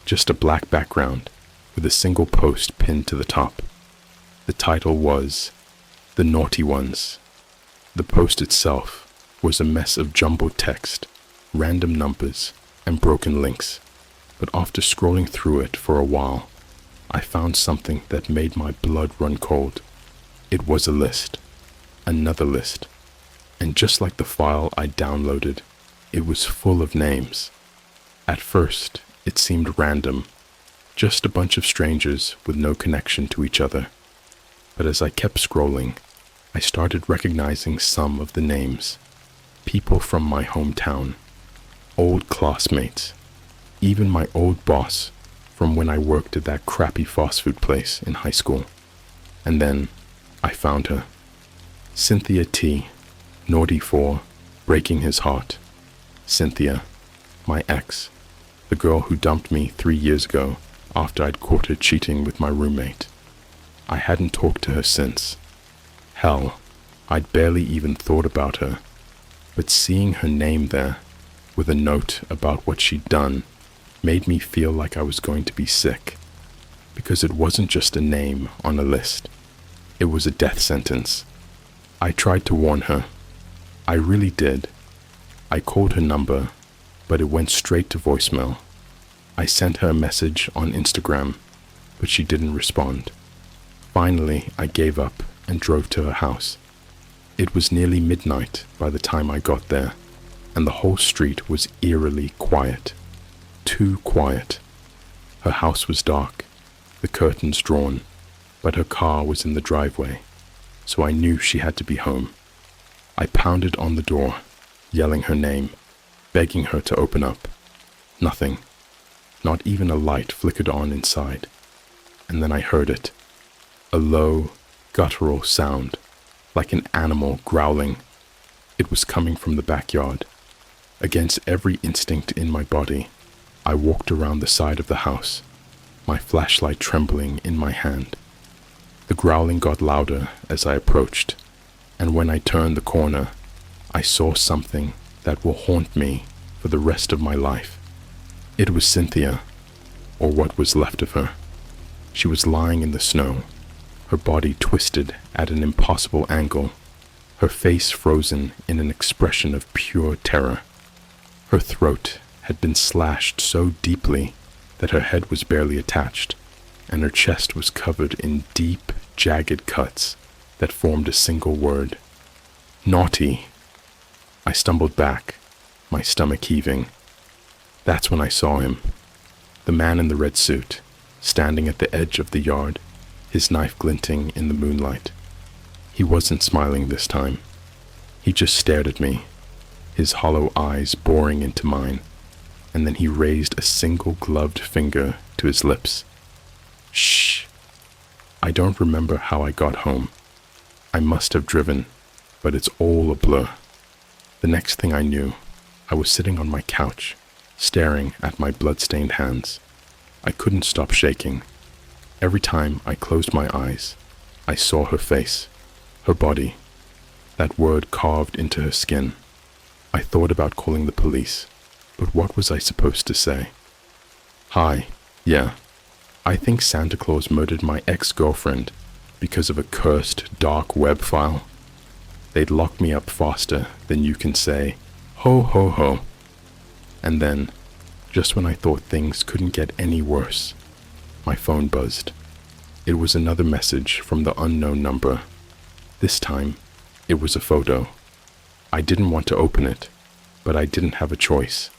just a black background with a single post pinned to the top. The title was The Naughty Ones. The post itself was a mess of jumbled text, random numbers, and broken links. But after scrolling through it for a while, I found something that made my blood run cold. It was a list. Another list. And just like the file I downloaded, it was full of names. At first, it seemed random, just a bunch of strangers with no connection to each other. But as I kept scrolling, I started recognizing some of the names. People from my hometown, old classmates, even my old boss from when I worked at that crappy fast food place in high school. And then I found her. Cynthia T, naughty for breaking his heart. Cynthia, my ex, the girl who dumped me 3 years ago after I'd caught her cheating with my roommate. I hadn't talked to her since. Hell, I'd barely even thought about her. But seeing her name there, with a note about what she'd done, made me feel like I was going to be sick. Because it wasn't just a name on a list. It was a death sentence. I tried to warn her. I really did. I called her number, but it went straight to voicemail. I sent her a message on Instagram, but she didn't respond. Finally, I gave up and drove to her house. It was nearly midnight by the time I got there, and the whole street was eerily quiet. Too quiet. Her house was dark, the curtains drawn, but her car was in the driveway, so I knew she had to be home. I pounded on the door, yelling her name, begging her to open up. Nothing. Not even a light flickered on inside. And then I heard it. A low, guttural sound, like an animal growling. It was coming from the backyard. Against every instinct in my body, I walked around the side of the house, my flashlight trembling in my hand. The growling got louder as I approached, and when I turned the corner, I saw something that will haunt me for the rest of my life. It was Cynthia, or what was left of her. She was lying in the snow, her body twisted at an impossible angle, her face frozen in an expression of pure terror. Her throat had been slashed so deeply that her head was barely attached, and her chest was covered in deep, jagged cuts that formed a single word. Naughty. I stumbled back, my stomach heaving. That's when I saw him. The man in the red suit, standing at the edge of the yard, his knife glinting in the moonlight. He wasn't smiling this time. He just stared at me, his hollow eyes boring into mine, and then he raised a single gloved finger to his lips. Shh. I don't remember how I got home. I must have driven. but it's all a blur. The next thing I knew, I was sitting on my couch, staring at my blood-stained hands. I couldn't stop shaking. Every time I closed my eyes, I saw her face, her body, that word carved into her skin. I thought about calling the police, but what was I supposed to say? Hi, yeah, I think Santa Claus murdered my ex-girlfriend because of a cursed dark web file. They'd lock me up faster than you can say, ho ho ho. And then, just when I thought things couldn't get any worse, my phone buzzed. It was another message from the unknown number. This time, it was a photo. I didn't want to open it, but I didn't have a choice.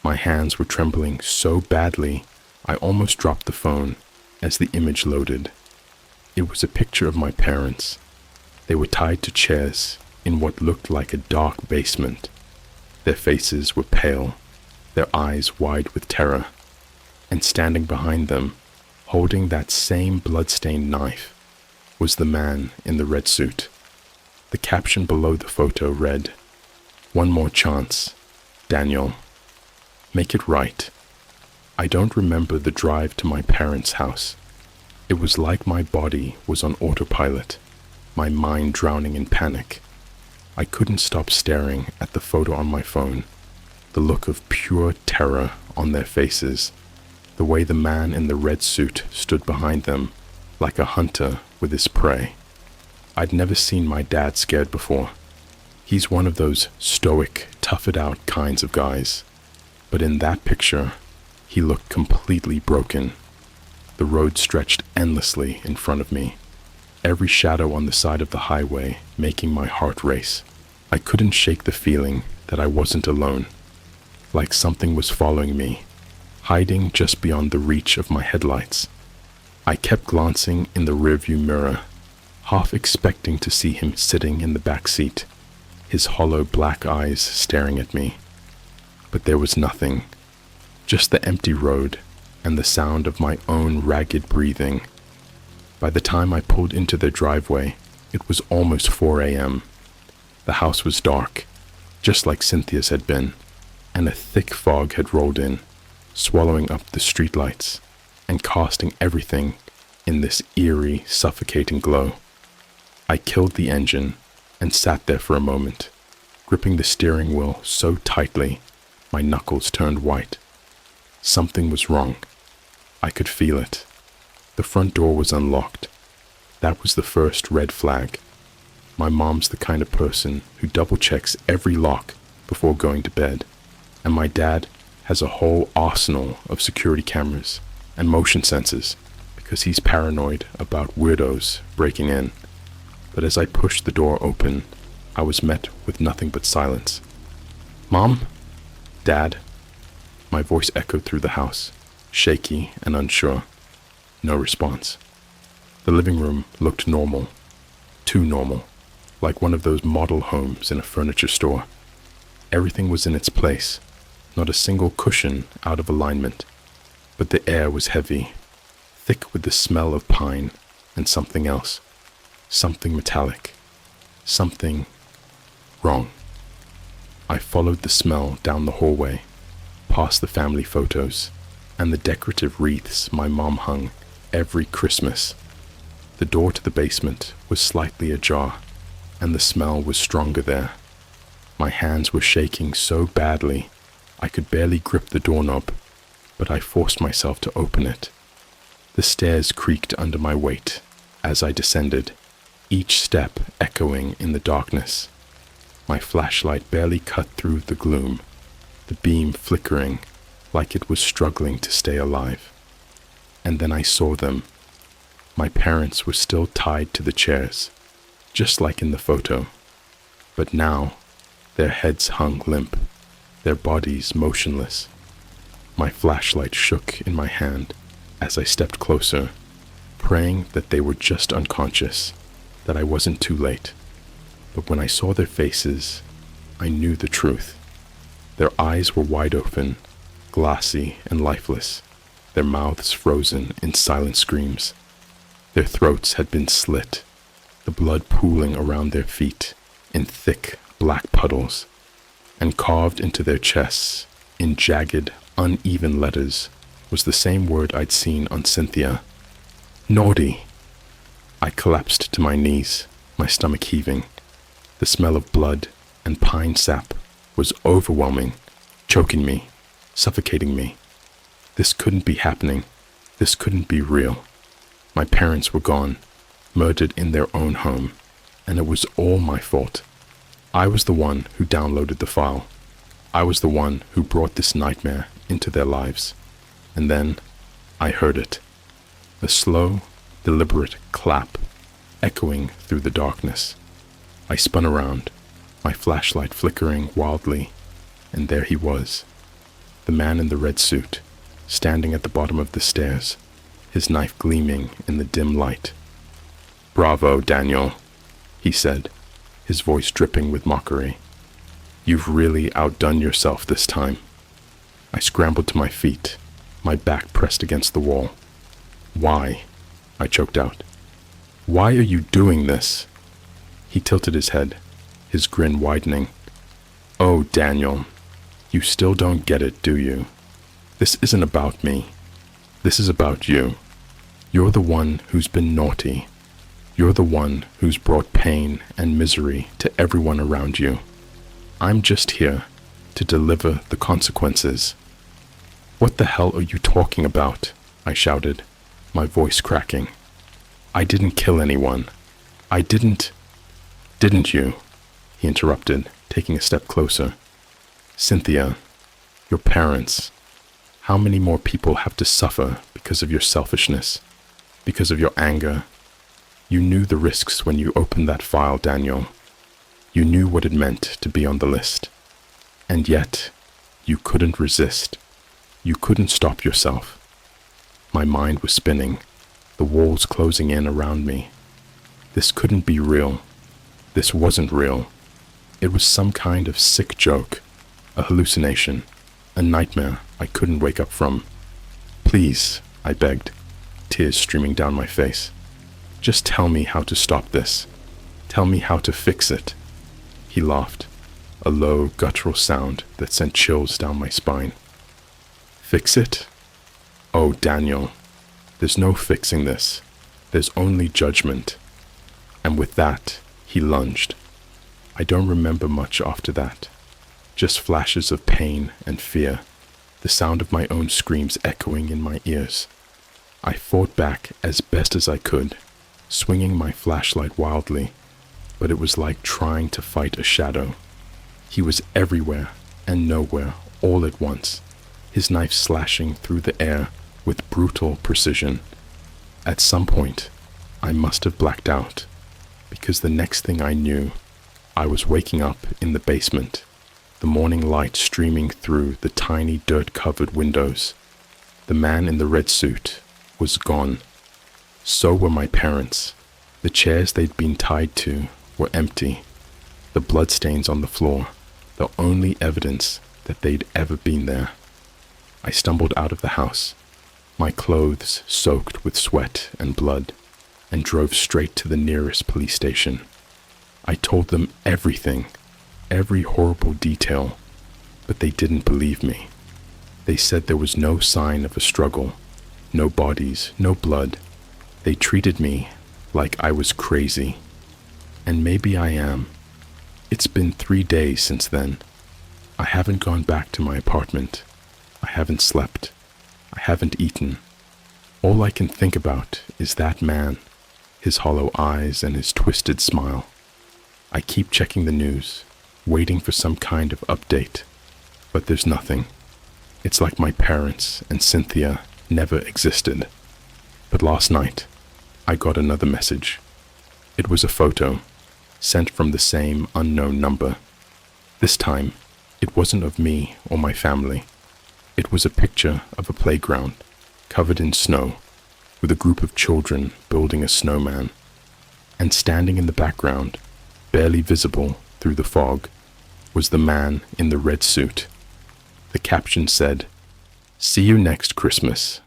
My hands were trembling so badly, I almost dropped the phone as the image loaded. It was a picture of my parents. They were tied to chairs in what looked like a dark basement. Their faces were pale, their eyes wide with terror, and standing behind them, holding that same blood-stained knife, was the man in the red suit. The caption below the photo read, "One more chance, Daniel. Make it right." I don't remember the drive to my parents' house. It was like my body was on autopilot, my mind drowning in panic. I couldn't stop staring at the photo on my phone, the look of pure terror on their faces, the way the man in the red suit stood behind them, like a hunter with his prey. I'd never seen my dad scared before. He's one of those stoic, tough-it-out kinds of guys. But in that picture, he looked completely broken. The road stretched endlessly in front of me, every shadow on the side of the highway making my heart race. I couldn't shake the feeling that I wasn't alone, like something was following me, hiding just beyond the reach of my headlights. I kept glancing in the rearview mirror, half expecting to see him sitting in the back seat, his hollow black eyes staring at me. But there was nothing, just the empty road and the sound of my own ragged breathing. By the time I pulled into their driveway, it was almost 4 a.m. The house was dark, just like Cynthia's had been, and a thick fog had rolled in, swallowing up the streetlights and casting everything in this eerie, suffocating glow. I killed the engine and sat there for a moment, gripping the steering wheel so tightly my knuckles turned white. Something was wrong. I could feel it. The front door was unlocked. That was the first red flag. My mom's the kind of person who double-checks every lock before going to bed, and my dad has a whole arsenal of security cameras and motion sensors because he's paranoid about weirdos breaking in. But as I pushed the door open, I was met with nothing but silence. "Mom? Dad?" My voice echoed through the house, shaky and unsure. No response. The living room looked normal, too normal, like one of those model homes in a furniture store. Everything was in its place, not a single cushion out of alignment, but the air was heavy, thick with the smell of pine and something else, something metallic, something wrong. I followed the smell down the hallway, past the family photos and the decorative wreaths my mom hung every Christmas. The door to the basement was slightly ajar, and the smell was stronger there. My hands were shaking so badly I could barely grip the doorknob, but I forced myself to open it. The stairs creaked under my weight as I descended, each step echoing in the darkness. My flashlight barely cut through the gloom, the beam flickering like it was struggling to stay alive. And then I saw them. My parents were still tied to the chairs, just like in the photo. But now, their heads hung limp, their bodies motionless. My flashlight shook in my hand as I stepped closer, praying that they were just unconscious, that I wasn't too late. But when I saw their faces, I knew the truth. Their eyes were wide open, glassy and lifeless, their mouths frozen in silent screams. Their throats had been slit, the blood pooling around their feet, in thick black puddles, and carved into their chests, in jagged, uneven letters, was the same word I'd seen on Cynthia. Naughty! I collapsed to my knees, my stomach heaving. The smell of blood and pine sap was overwhelming, choking me, suffocating me. This couldn't be happening. This couldn't be real. My parents were gone, murdered in their own home, and it was all my fault. I was the one who downloaded the file. I was the one who brought this nightmare into their lives. And then I heard it. A slow, deliberate clap echoing through the darkness. I spun around, my flashlight flickering wildly, and there he was, the man in the red suit, standing at the bottom of the stairs, his knife gleaming in the dim light. "Bravo, Daniel," he said, his voice dripping with mockery. "You've really outdone yourself this time." I scrambled to my feet, my back pressed against the wall. "Why?" I choked out. "Why are you doing this?" He tilted his head, his grin widening. "Oh, Daniel, you still don't get it, do you? This isn't about me. This is about you. You're the one who's been naughty. You're the one who's brought pain and misery to everyone around you. I'm just here to deliver the consequences." "What the hell are you talking about?" I shouted, my voice cracking. "I didn't kill anyone. I didn't—" "Didn't you?" he interrupted, taking a step closer. "Cynthia, your parents. How many more people have to suffer because of your selfishness, because of your anger? You knew the risks when you opened that file, Daniel. You knew what it meant to be on the list. And yet, you couldn't resist. You couldn't stop yourself." My mind was spinning, the walls closing in around me. This couldn't be real. This wasn't real. It was some kind of sick joke, a hallucination, a nightmare I couldn't wake up from. "Please," I begged, tears streaming down my face. "Just tell me how to stop this. Tell me how to fix it." He laughed, a low, guttural sound that sent chills down my spine. "Fix it? Oh, Daniel, there's no fixing this. There's only judgment." And with that, he lunged. I don't remember much after that. Just flashes of pain and fear, the sound of my own screams echoing in my ears. I fought back as best as I could, swinging my flashlight wildly, but it was like trying to fight a shadow. He was everywhere and nowhere all at once, his knife slashing through the air with brutal precision. At some point, I must have blacked out, because the next thing I knew, I was waking up in the basement, the morning light streaming through the tiny dirt-covered windows. The man in the red suit was gone. So were my parents. The chairs they'd been tied to were empty. The bloodstains on the floor, the only evidence that they'd ever been there. I stumbled out of the house, my clothes soaked with sweat and blood, and drove straight to the nearest police station. I told them everything, every horrible detail, but they didn't believe me. They said there was no sign of a struggle, no bodies, no blood. They treated me like I was crazy. And maybe I am. It's been 3 days since then. I haven't gone back to my apartment. I haven't slept. I haven't eaten. All I can think about is that man, his hollow eyes and his twisted smile. I keep checking the news, waiting for some kind of update, but there's nothing. It's like my parents and Cynthia never existed. But last night, I got another message. It was a photo, sent from the same unknown number. This time, it wasn't of me or my family. It was a picture of a playground, covered in snow, with a group of children building a snowman. And standing in the background, barely visible through the fog, was the man in the red suit. The caption said, "See you next Christmas."